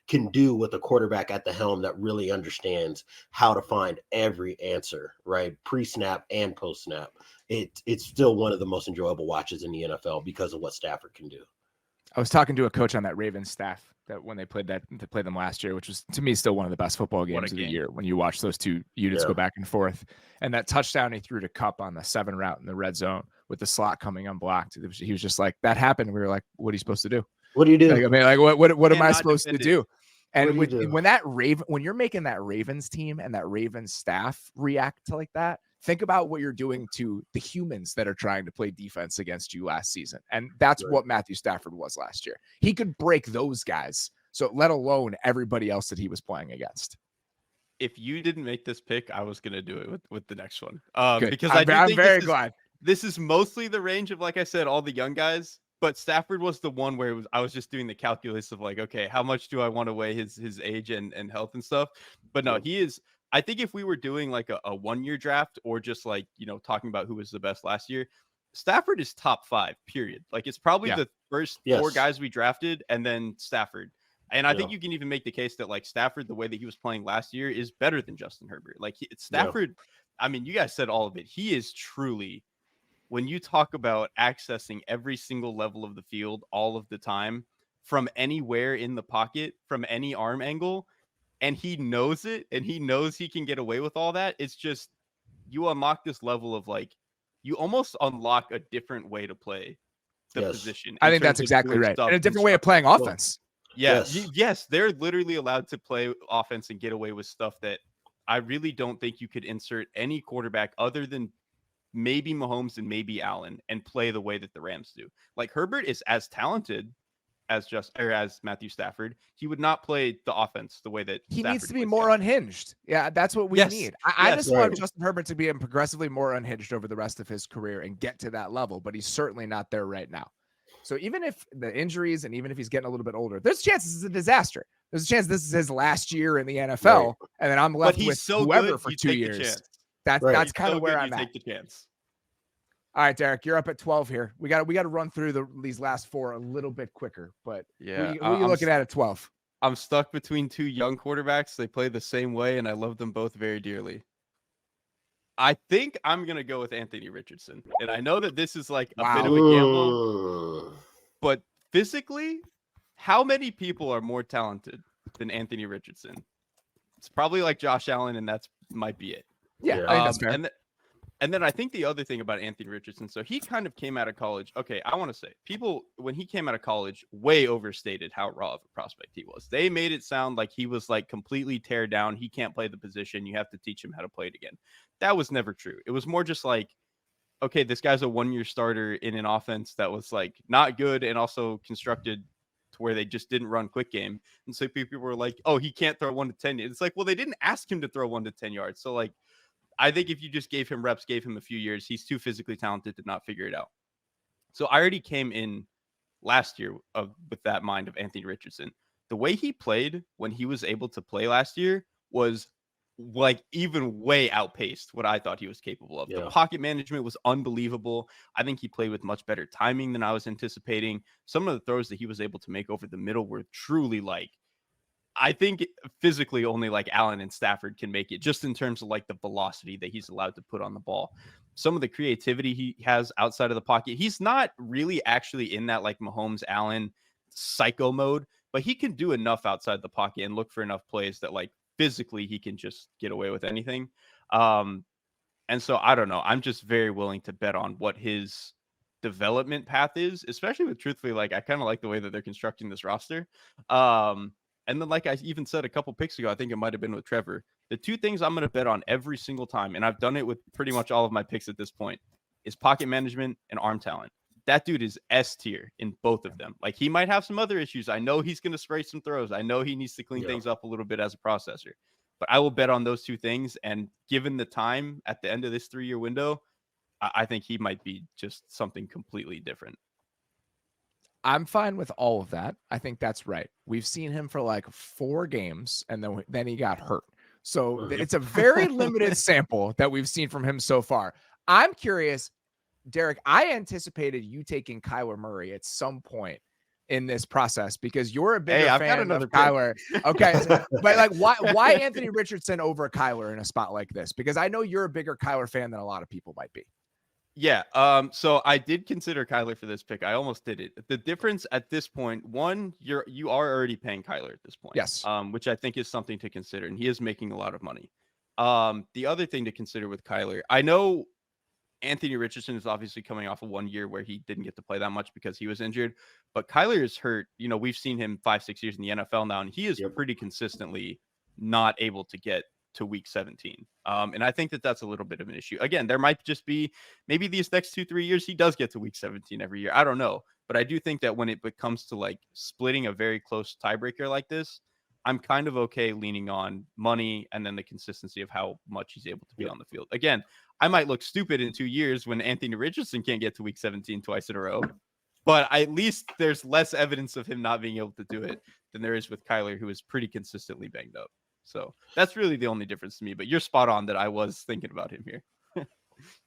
can do with a quarterback at the helm that really understands how to find every answer, right? Pre-snap and post-snap. It's still one of the most enjoyable watches in the NFL because of what Stafford can do. I was talking to a coach on that Ravens staff that when they played them last year, which was to me still one of the best football games of the year when you watch those two units go back and forth. And that touchdown he threw to Kupp on the 7 route in the red zone with the slot coming unblocked. He was just like, that happened. We were like, what are you supposed to do? What do you do? What am I supposed to do? And when you're making that Ravens team and that Ravens staff react to like that, think about what you're doing to the humans that are trying to play defense against you last season. And that's what Matthew Stafford was last year. He could break those guys. So let alone everybody else that he was playing against. If you didn't make this pick, I was going to do it with the next one. Because I'm very glad. This is mostly the range of, like I said, all the young guys. But Stafford was the one where I was just doing the calculus of like, okay, how much do I want to weigh his age and health and stuff? But no, he is. I think if we were doing like a 1-year draft or just like, talking about who was the best last year, Stafford is top 5, period. Like it's probably the first 4 guys we drafted and then Stafford. And I think you can even make the case that like Stafford, the way that he was playing last year is better than Justin Herbert. Like Stafford, I mean, you guys said all of it. He is truly, when you talk about accessing every single level of the field all of the time from anywhere in the pocket, from any arm angle, and he knows it, and he knows he can get away with all that. It's just, you unlock this level of like, you almost unlock a different way to play the position. I think that's exactly right. And a different way of playing offense. Yes. They're literally allowed to play offense and get away with stuff that I really don't think you could insert any quarterback other than maybe Mahomes and maybe Allen and play the way that the Rams do. Like Herbert is as talented as Matthew Stafford. He would not play the offense the way that he Stafford needs to be more unhinged. Yeah, that's what we need. I just want Justin Herbert to be progressively more unhinged over the rest of his career and get to that level, but he's certainly not there right now. So even if the injuries and even if he's getting a little bit older, there's a chance this is a disaster. There's a chance this is his last year in the NFL, and then I'm left with whoever for 2 years. That's kind of where I'm at. Take the chance. All right, Derrik, you're up at 12 here. We got to run through these last 4 a little bit quicker, but who are you looking at 12? I'm stuck between 2 young quarterbacks. They play the same way, and I love them both very dearly. I think I'm going to go with Anthony Richardson. And I know that this is like a bit of a gamble, but physically, how many people are more talented than Anthony Richardson? It's probably like Josh Allen, and that might be it. Yeah, I think that's fair. And then I think the other thing about Anthony Richardson, so he kind of came out of college. Okay, I want to say people, when he came out of college, way overstated how raw of a prospect he was. They made it sound like he was like completely tear down. He can't play the position. You have to teach him how to play it again. That was never true. It was more just like, okay, this guy's a 1-year starter in an offense that was like not good and also constructed to where they just didn't run quick game. And so people were like, oh, he can't throw 1 to 10. It's like, well, they didn't ask him to throw 1 to 10 yards. So like, I think if you just gave him reps, gave him a few years, he's too physically talented to not figure it out. So I already came in last year with that mind of Anthony Richardson. The way he played when he was able to play last year was like even way outpaced what I thought he was capable of. The pocket management was unbelievable. I think he played with much better timing than I was anticipating. Some of the throws that he was able to make over the middle were truly like, I think physically only like Allen and Stafford can make it, just in terms of like the velocity that he's allowed to put on the ball. Some of the creativity he has outside of the pocket. He's not really actually in that like Mahomes, Allen psycho mode, but he can do enough outside the pocket and look for enough plays that like physically he can just get away with anything. And so I don't know. I'm just very willing to bet on what his development path is, especially with truthfully, like I kind of like the way that they're constructing this roster. And then, like I even said a couple picks ago, I think it might have been with Trevor. The two things I'm going to bet on every single time, and I've done it with pretty much all of my picks at this point, is pocket management and arm talent. That dude is S tier in both of them. Like he might have some other issues. I know he's going to spray some throws. I know he needs to clean things up a little bit as a processor. But I will bet on those two things. And given the time at the end of this 3-year window, I think he might be just something completely different. I'm fine with all of that. I think that's right. We've seen him for like 4 games, and then he got hurt. So it's a very limited sample that we've seen from him so far. I'm curious, Derrik, I anticipated you taking Kyler Murray at some point in this process because you're a bigger fan of Kyler. Okay. But like why Anthony Richardson over Kyler in a spot like this? Because I know you're a bigger Kyler fan than a lot of people might be. Yeah. So I did consider Kyler for this pick. I almost did it. The difference at this point, one, you are already paying Kyler at this point. Yes. Which I think is something to consider, and he is making a lot of money. The other thing to consider with Kyler, I know Anthony Richardson is obviously coming off of 1 year where he didn't get to play that much because he was injured, but Kyler is hurt. You know, we've seen him 5-6 years in the NFL now, and he is pretty consistently not able to get to week 17. And I think that that's a little bit of an issue. Again, there might just be maybe these next 2-3 years, he does get to week 17 every year. I don't know. But I do think that when it comes to like splitting a very close tiebreaker like this, I'm kind of okay leaning on money and then the consistency of how much he's able to be on the field. Again, I might look stupid in 2 years when Anthony Richardson can't get to week 17 twice in a row, but at least there's less evidence of him not being able to do it than there is with Kyler, who is pretty consistently banged up. So that's really the only difference to me, but you're spot on that I was thinking about him here.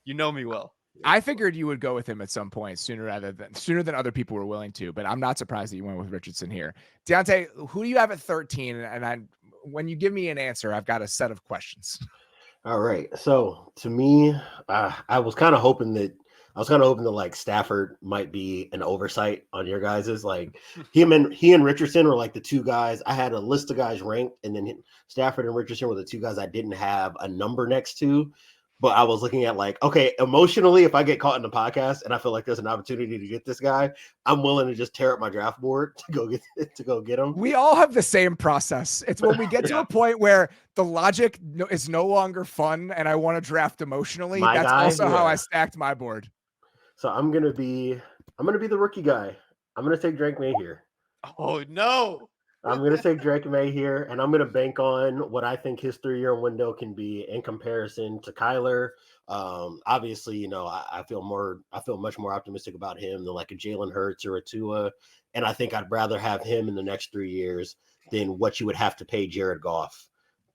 You know me well. I figured you would go with him at some point sooner than other people were willing to, but I'm not surprised that you went with Richardson here. Diante, who do you have at 13? And when you give me an answer, I've got a set of questions. All right. So to me, I was kind of hoping that like Stafford might be an oversight on your guys's. Like he and Richardson were like the two guys. I had a list of guys ranked, and then Stafford and Richardson were the two guys I didn't have a number next to. But I was looking at like, okay, emotionally, if I get caught in the podcast and I feel like there's an opportunity to get this guy, I'm willing to just tear up my draft board to go get him. We all have the same process. It's when we get to a point where the logic is no longer fun and I want to draft emotionally. That's also how I stacked my board. So I'm gonna be the rookie guy. I'm gonna take Drake Maye here. Oh no. I'm going to take Drake Maye here, and I'm going to bank on what I think his 3-year window can be in comparison to Kyler. Obviously, you know, I feel much more optimistic about him than like a Jalen Hurts or a Tua, and I think I'd rather have him in the next 3 years than what you would have to pay Jared Goff,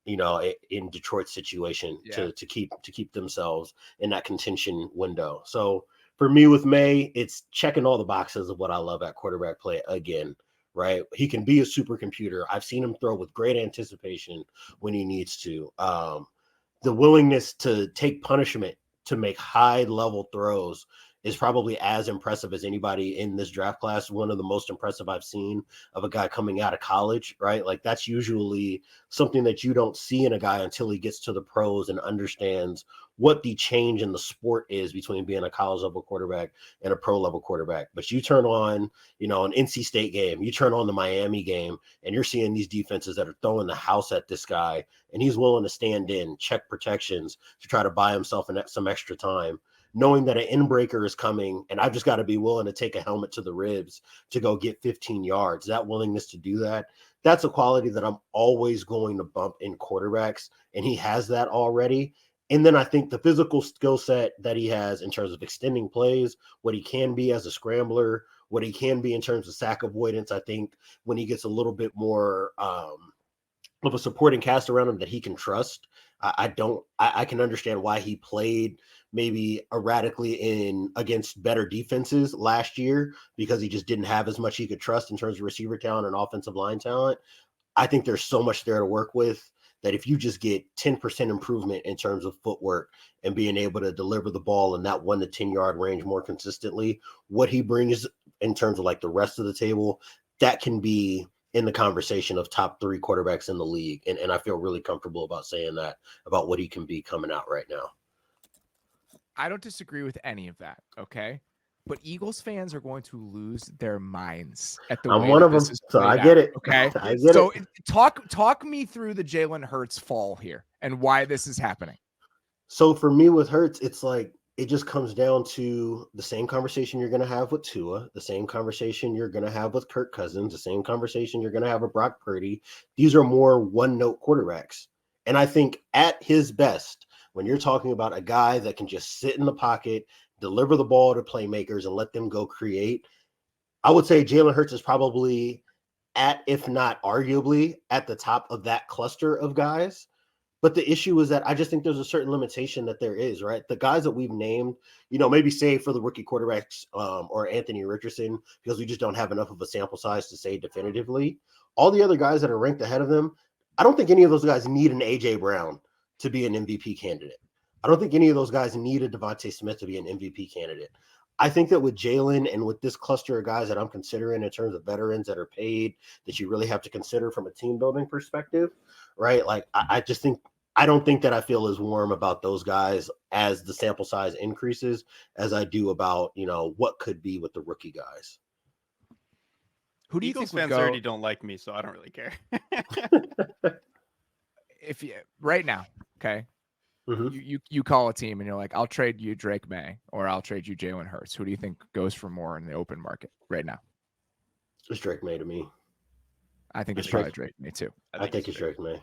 you know, in Detroit's situation to keep themselves in that contention window. So for me with Maye, it's checking all the boxes of what I love at quarterback play again. Right. He can be a supercomputer. I've seen him throw with great anticipation when he needs to. The willingness to take punishment to make high level throws is probably as impressive as anybody in this draft class. One of the most impressive I've seen of a guy coming out of college, right? Like that's usually something that you don't see in a guy until he gets to the pros and understands what the change in the sport is between being a college level quarterback and a pro level quarterback. But you turn on, you know, an NC State game, you turn on the Miami game, and you're seeing these defenses that are throwing the house at this guy, and he's willing to stand in, check protections to try to buy himself some extra time, knowing that an in-breaker is coming, and I've just got to be willing to take a helmet to the ribs to go get 15 yards. That willingness to do that, that's a quality that I'm always going to bump in quarterbacks, and he has that already. And then I think the physical skill set that he has in terms of extending plays, what he can be as a scrambler, what he can be in terms of sack avoidance, I think when he gets a little bit more of a supporting cast around him that he can trust, I can understand why he played maybe erratically against better defenses last year because he just didn't have as much he could trust in terms of receiver talent and offensive line talent. I think there's so much there to work with that if you just get 10% improvement in terms of footwork and being able to deliver the ball in that 1 to 10 yard range more consistently, what he brings in terms of like the rest of the table, that can be in the conversation of top 3 quarterbacks in the league. And I feel really comfortable about saying that about what he can be coming out right now. I don't disagree with any of that. Okay. but Eagles fans are going to lose their minds at the I'm way one that of them, this is so played I get out, it. okay, I get so it. talk me through the Jalen Hurts fall here and why this is happening. So for me with Hurts, it's like it just comes down to the same conversation you're going to have with Tua, the same conversation you're going to have with Kirk Cousins, the same conversation you're going to have with Brock Purdy. These are more one-note quarterbacks. And I think at his best, when you're talking about a guy that can just sit in the pocket, deliver the ball to playmakers and let them go create, I would say Jalen Hurts is probably at, if not arguably, at the top of that cluster of guys. But the issue is that I just think there's a certain limitation that there is, right? The guys that we've named, maybe say for the rookie quarterbacks or Anthony Richardson, because we just don't have enough of a sample size to say definitively. All the other guys that are ranked ahead of them, I don't think any of those guys need an A.J. Brown to be an MVP candidate. I don't think any of those guys need a Devontae Smith to be an MVP candidate. I think that with Jalen and with this cluster of guys that I'm considering in terms of veterans that are paid, that you really have to consider from a team building perspective, right? Like, I just think, I don't think that I feel as warm about those guys as the sample size increases as I do about, what could be with the rookie guys. Who do you Eagles think would fans go already don't like me, so I don't really care. if you right now? Okay, Mm-hmm. you call a team and you're like, I'll trade you Drake Maye or I'll trade you Jalen Hurts. Who do you think goes for more in the open market right now? It's Drake Maye to me. I think it's It's probably Drake. Drake Maye too. I think it's Drake Maye.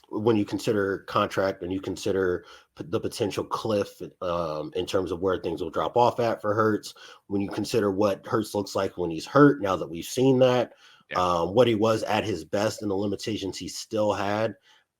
When you consider contract and you consider the potential cliff in terms of where things will drop off at for Hurts, when you consider what Hurts looks like when he's hurt, now that we've seen that, what he was at his best and the limitations he still had,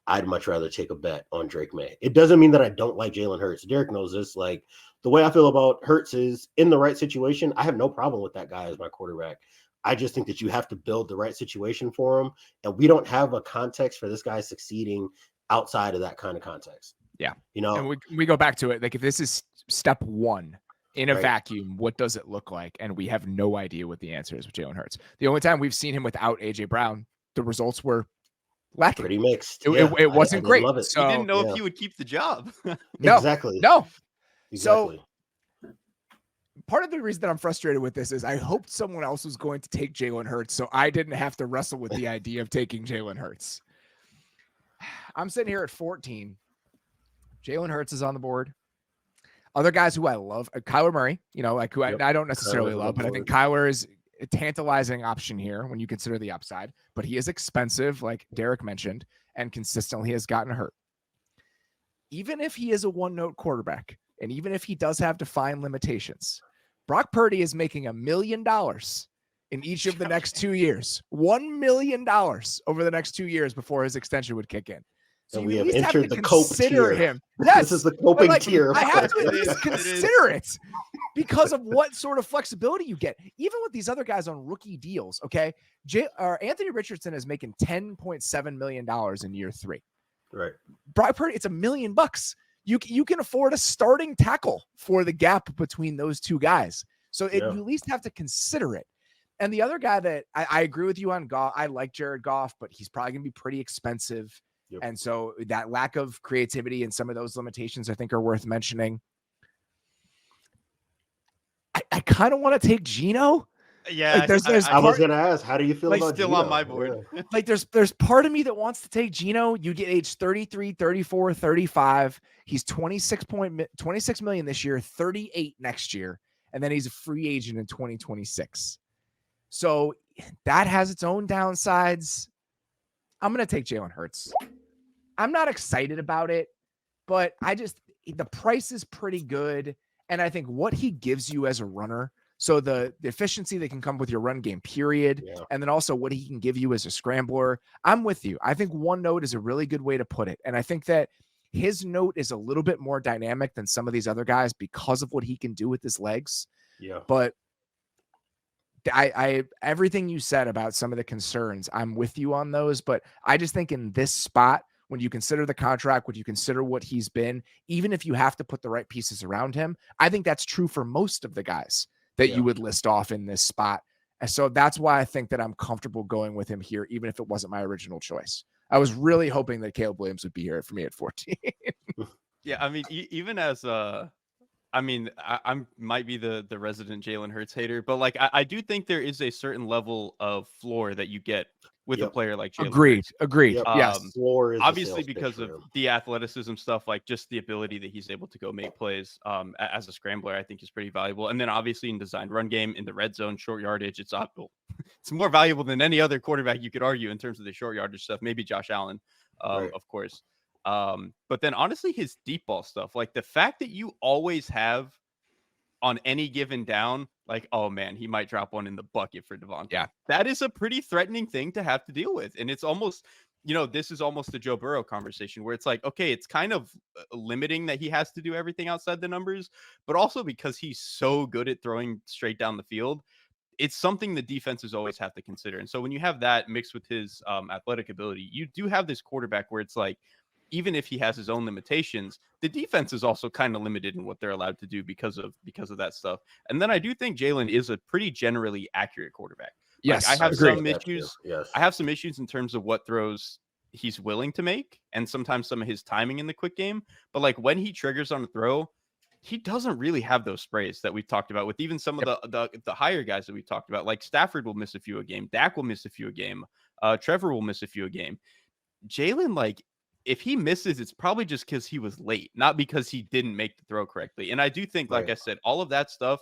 I'd much rather take a bet on Drake Maye. It doesn't mean that I don't like Jalen Hurts. Derrik knows this. Like, the way I feel about Hurts is in the right situation, I have no problem with that guy as my quarterback. I just think that you have to build the right situation for him. And we don't have a context for this guy succeeding outside of that kind of context. Yeah. And we go back to it. Like, if this is step one in a vacuum, what does it look like? And we have no idea what the answer is with Jalen Hurts. The only time we've seen him without A.J. Brown, the results were lacking. Pretty mixed. It wasn't great. Love it. So, he didn't know if he would keep the job. No, exactly. No. Exactly. So, part of the reason that I'm frustrated with this is I hoped someone else was going to take Jalen Hurts, so I didn't have to wrestle with the idea of taking Jalen Hurts. I'm sitting here at 14. Jalen Hurts is on the board. Other guys who I love, Kyler Murray, who I don't necessarily love, but I think Kyler is a tantalizing option here when you consider the upside, but he is expensive, like Derrik mentioned, and consistently has gotten hurt. Even if he is a one-note quarterback, and even if he does have defined limitations, Brock Purdy is making $1 million in each of the next 2 years. $1 million over the next 2 years before his extension would kick in. So and we have entered the cope tier. Him. Yes, this is the coping tier. I have to at least consider it because of what sort of flexibility you get. Even with these other guys on rookie deals, okay? Anthony Richardson is making $10.7 million in year 3. Right. Brock Purdy, it's $1 million. You can afford a starting tackle for the gap between those two guys. So you at least have to consider it. And the other guy that I agree with you on, Goff, I like Jared Goff, but he's probably going to be pretty expensive. Yep. And so that lack of creativity and some of those limitations I think are worth mentioning. I kind of want to take Geno. Yeah, I was going to ask, how do you feel about still Geno? on my board? Yeah. Like there's part of me that wants to take Geno. You get age 33, 34, 35. He's 26 million this year, 38 next year. And then he's a free agent in 2026. So that has its own downsides. I'm going to take Jalen Hurts. I'm not excited about it, but the price is pretty good. And I think what he gives you as a runner, so the efficiency that can come with your run game, period. Yeah. And then also what he can give you as a scrambler. I'm with you. I think one note is a really good way to put it. And I think that his note is a little bit more dynamic than some of these other guys because of what he can do with his legs. Yeah. But I everything you said about some of the concerns, I'm with you on those. But I just think in this spot, when you consider the contract, when you consider what he's been, even if you have to put the right pieces around him, I think that's true for most of the guys that you would list off in this spot. And so that's why I think that I'm comfortable going with him here, even if it wasn't my original choice. I was really hoping that Caleb Williams would be here for me at 14. Yeah, I mean, even as I mean, I'm might be the resident Jalen Hurts hater, but like I do think there is a certain level of floor that you get with a Yep. player like Jalen Agreed. Hurts. Agreed. Yep. Yes. Floor is a Obviously sales pitch because for of him. the athleticism stuff, like just the ability that he's able to go make plays as a scrambler, I think is pretty valuable. And then obviously in designed run game, in the red zone, short yardage, it's more valuable than any other quarterback you could argue in terms of the short yardage stuff. Maybe Josh Allen, Right. of course. But then honestly, his deep ball stuff, like the fact that you always have on any given down, like, oh man, he might drop one in the bucket for Diante. Yeah. That is a pretty threatening thing to have to deal with. And it's almost, this is almost the Joe Burrow conversation where it's like, okay, it's kind of limiting that he has to do everything outside the numbers, but also because he's so good at throwing straight down the field, it's something the defenses always have to consider. And so when you have that mixed with his athletic ability, you do have this quarterback where it's like, even if he has his own limitations, the defense is also kind of limited in what they're allowed to do because of that stuff. And then I do think Jalen is a pretty generally accurate quarterback. Yes. Like I have agreed. some issues. Yes. I have some issues in terms of what throws he's willing to make and sometimes some of his timing in the quick game. But like when he triggers on a throw, he doesn't really have those sprays that we've talked about with even some of the higher guys that we've talked about. Like Stafford will miss a few a game. Dak will miss a few a game. Trevor will miss a few a game. Jalen, like, if he misses, it's probably just because he was late, not because he didn't make the throw correctly. And I do think, like Right. I said, all of that stuff,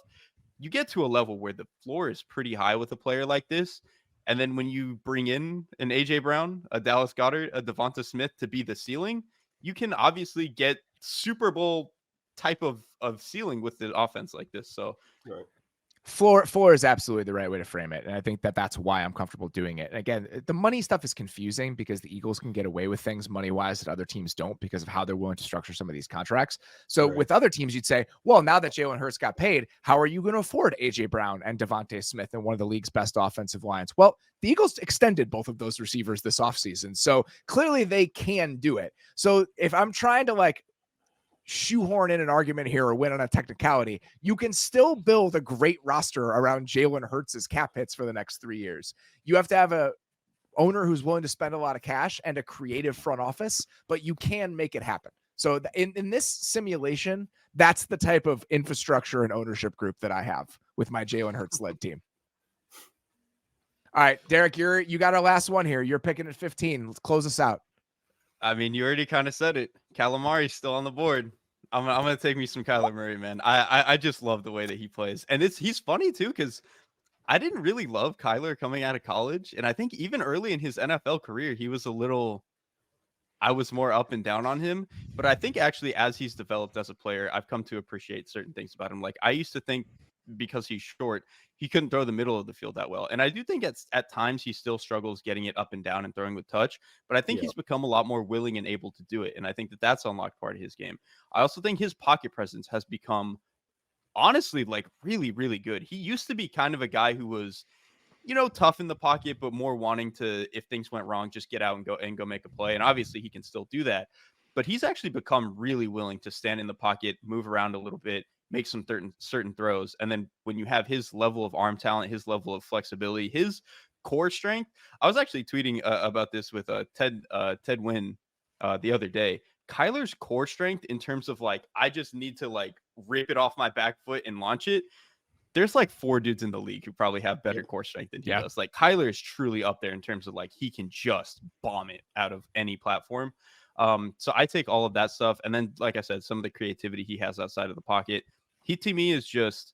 you get to a level where the floor is pretty high with a player like this. And then when you bring in an AJ Brown, a Dallas Goedert, a Devonta Smith to be the ceiling, you can obviously get Super Bowl type of ceiling with the offense like this. So Right. Floor is absolutely the right way to frame it. And I think that that's why I'm comfortable doing it. And again, the money stuff is confusing because the Eagles can get away with things money-wise that other teams don't because of how they're willing to structure some of these contracts. So Right. with other teams, you'd say, well, now that Jalen Hurts got paid, how are you going to afford AJ Brown and Devonta Smith and one of the league's best offensive lines? Well, the Eagles extended both of those receivers this offseason. So clearly they can do it. So if I'm trying to like shoehorn in an argument here or win on a technicality, you can still build a great roster around Jalen Hurts' cap hits for the next 3 years. You have to have a owner who's willing to spend a lot of cash and a creative front office, but you can make it happen. So in this simulation, that's the type of infrastructure and ownership group that I have with my Jalen Hurts led team. All right, Derek, you got our last one here. You're picking at 15. Let's close us out. I mean, you already kind of said it. Calamari's still on the board. I'm gonna take me some Kyler Murray, man. I just love the way that he plays, and he's funny too because I didn't really love Kyler coming out of college, and I think even early in his NFL career, he was I was more up and down on him. But I think actually as he's developed as a player, I've come to appreciate certain things about him. Like I used to think because he's short, he couldn't throw the middle of the field that well. And I do think at times he still struggles getting it up and down and throwing with touch, but I think he's become a lot more willing and able to do it. And I think that that's unlocked part of his game. I also think his pocket presence has become honestly like really, really good. He used to be kind of a guy who was, tough in the pocket, but more wanting to, if things went wrong, just get out and go make a play. And obviously he can still do that, but he's actually become really willing to stand in the pocket, move around a little bit, make some certain throws. And then when you have his level of arm talent, his level of flexibility, his core strength, I was actually tweeting about this with Ted Wynn the other day. Kyler's core strength in terms of like, I just need to like rip it off my back foot and launch it. There's like 4 dudes in the league who probably have better core strength than he does. Like Kyler is truly up there in terms of like, he can just bomb it out of any platform. So I take all of that stuff. And then, like I said, some of the creativity he has outside of the pocket, he to me is just,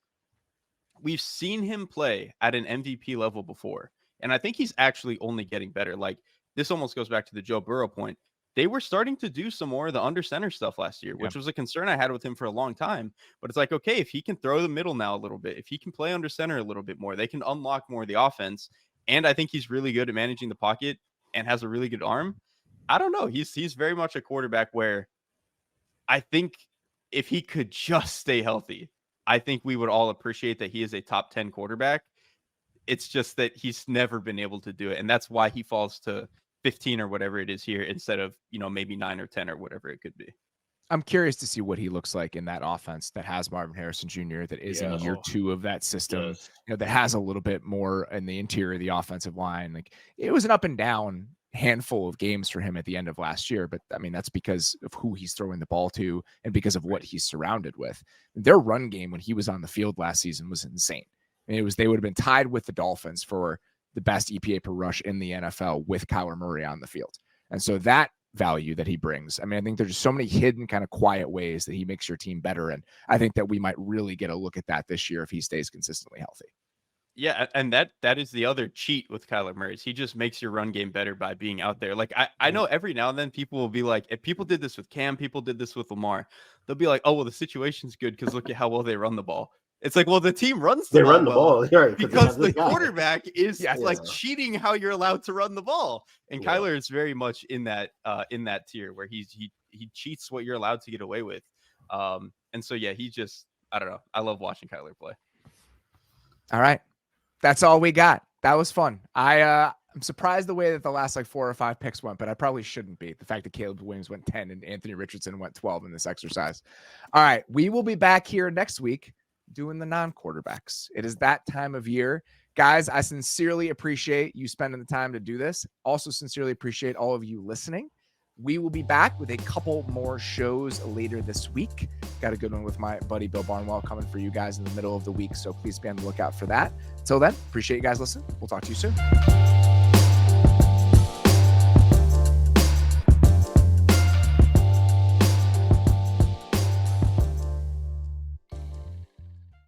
we've seen him play at an MVP level before. And I think he's actually only getting better. Like this almost goes back to the Joe Burrow point. They were starting to do some more of the under center stuff last year, which was a concern I had with him for a long time. But it's like, okay, if he can throw the middle now a little bit, if he can play under center a little bit more, they can unlock more of the offense. And I think he's really good at managing the pocket and has a really good arm. I don't know. He's very much a quarterback where I think if he could just stay healthy, I think we would all appreciate that he is a top 10 quarterback. It's just that he's never been able to do it. And that's why he falls to 15 or whatever it is here instead of, maybe 9 or 10 or whatever it could be. I'm curious to see what he looks like in that offense that has Marvin Harrison Jr., that is in year 2 of that system, that has a little bit more in the interior of the offensive line. Like it was an up and down handful of games for him at the end of last year. But I mean, that's because of who he's throwing the ball to and because of what he's surrounded with. Their run game when he was on the field last season was insane. I mean, they would have been tied with the Dolphins for the best EPA per rush in the NFL with Kyler Murray on the field. And so that value that he brings, I mean, I think there's just so many hidden kind of quiet ways that he makes your team better. And I think that we might really get a look at that this year if he stays consistently healthy. Yeah, and that is the other cheat with Kyler Murray. He just makes your run game better by being out there. Like I know every now and then people will be like, if people did this with Cam, people did this with Lamar, they'll be like, oh, well, the situation's good because look at how well they run the ball. It's like, well, the team runs the They ball run the well ball, right? because the guy. quarterback is Yes. like cheating how you're allowed to run the ball. And Yeah. Kyler is very much in that tier where he cheats what you're allowed to get away with. And so yeah, he just, I don't know. I love watching Kyler play. All right. That's all we got. That was fun. I'm surprised the way that the last like 4 or 5 picks went, but I probably shouldn't be. The fact that Caleb Williams went 10 and Anthony Richardson went 12 in this exercise. All right. We will be back here next week doing the non-quarterbacks. It is that time of year. Guys, I sincerely appreciate you spending the time to do this. Also sincerely appreciate all of you listening. We will be back with a couple more shows later this week. Got a good one with my buddy Bill Barnwell coming for you guys in the middle of the week, so please be on the lookout for that. Until then, appreciate you guys listening. We'll talk to you soon.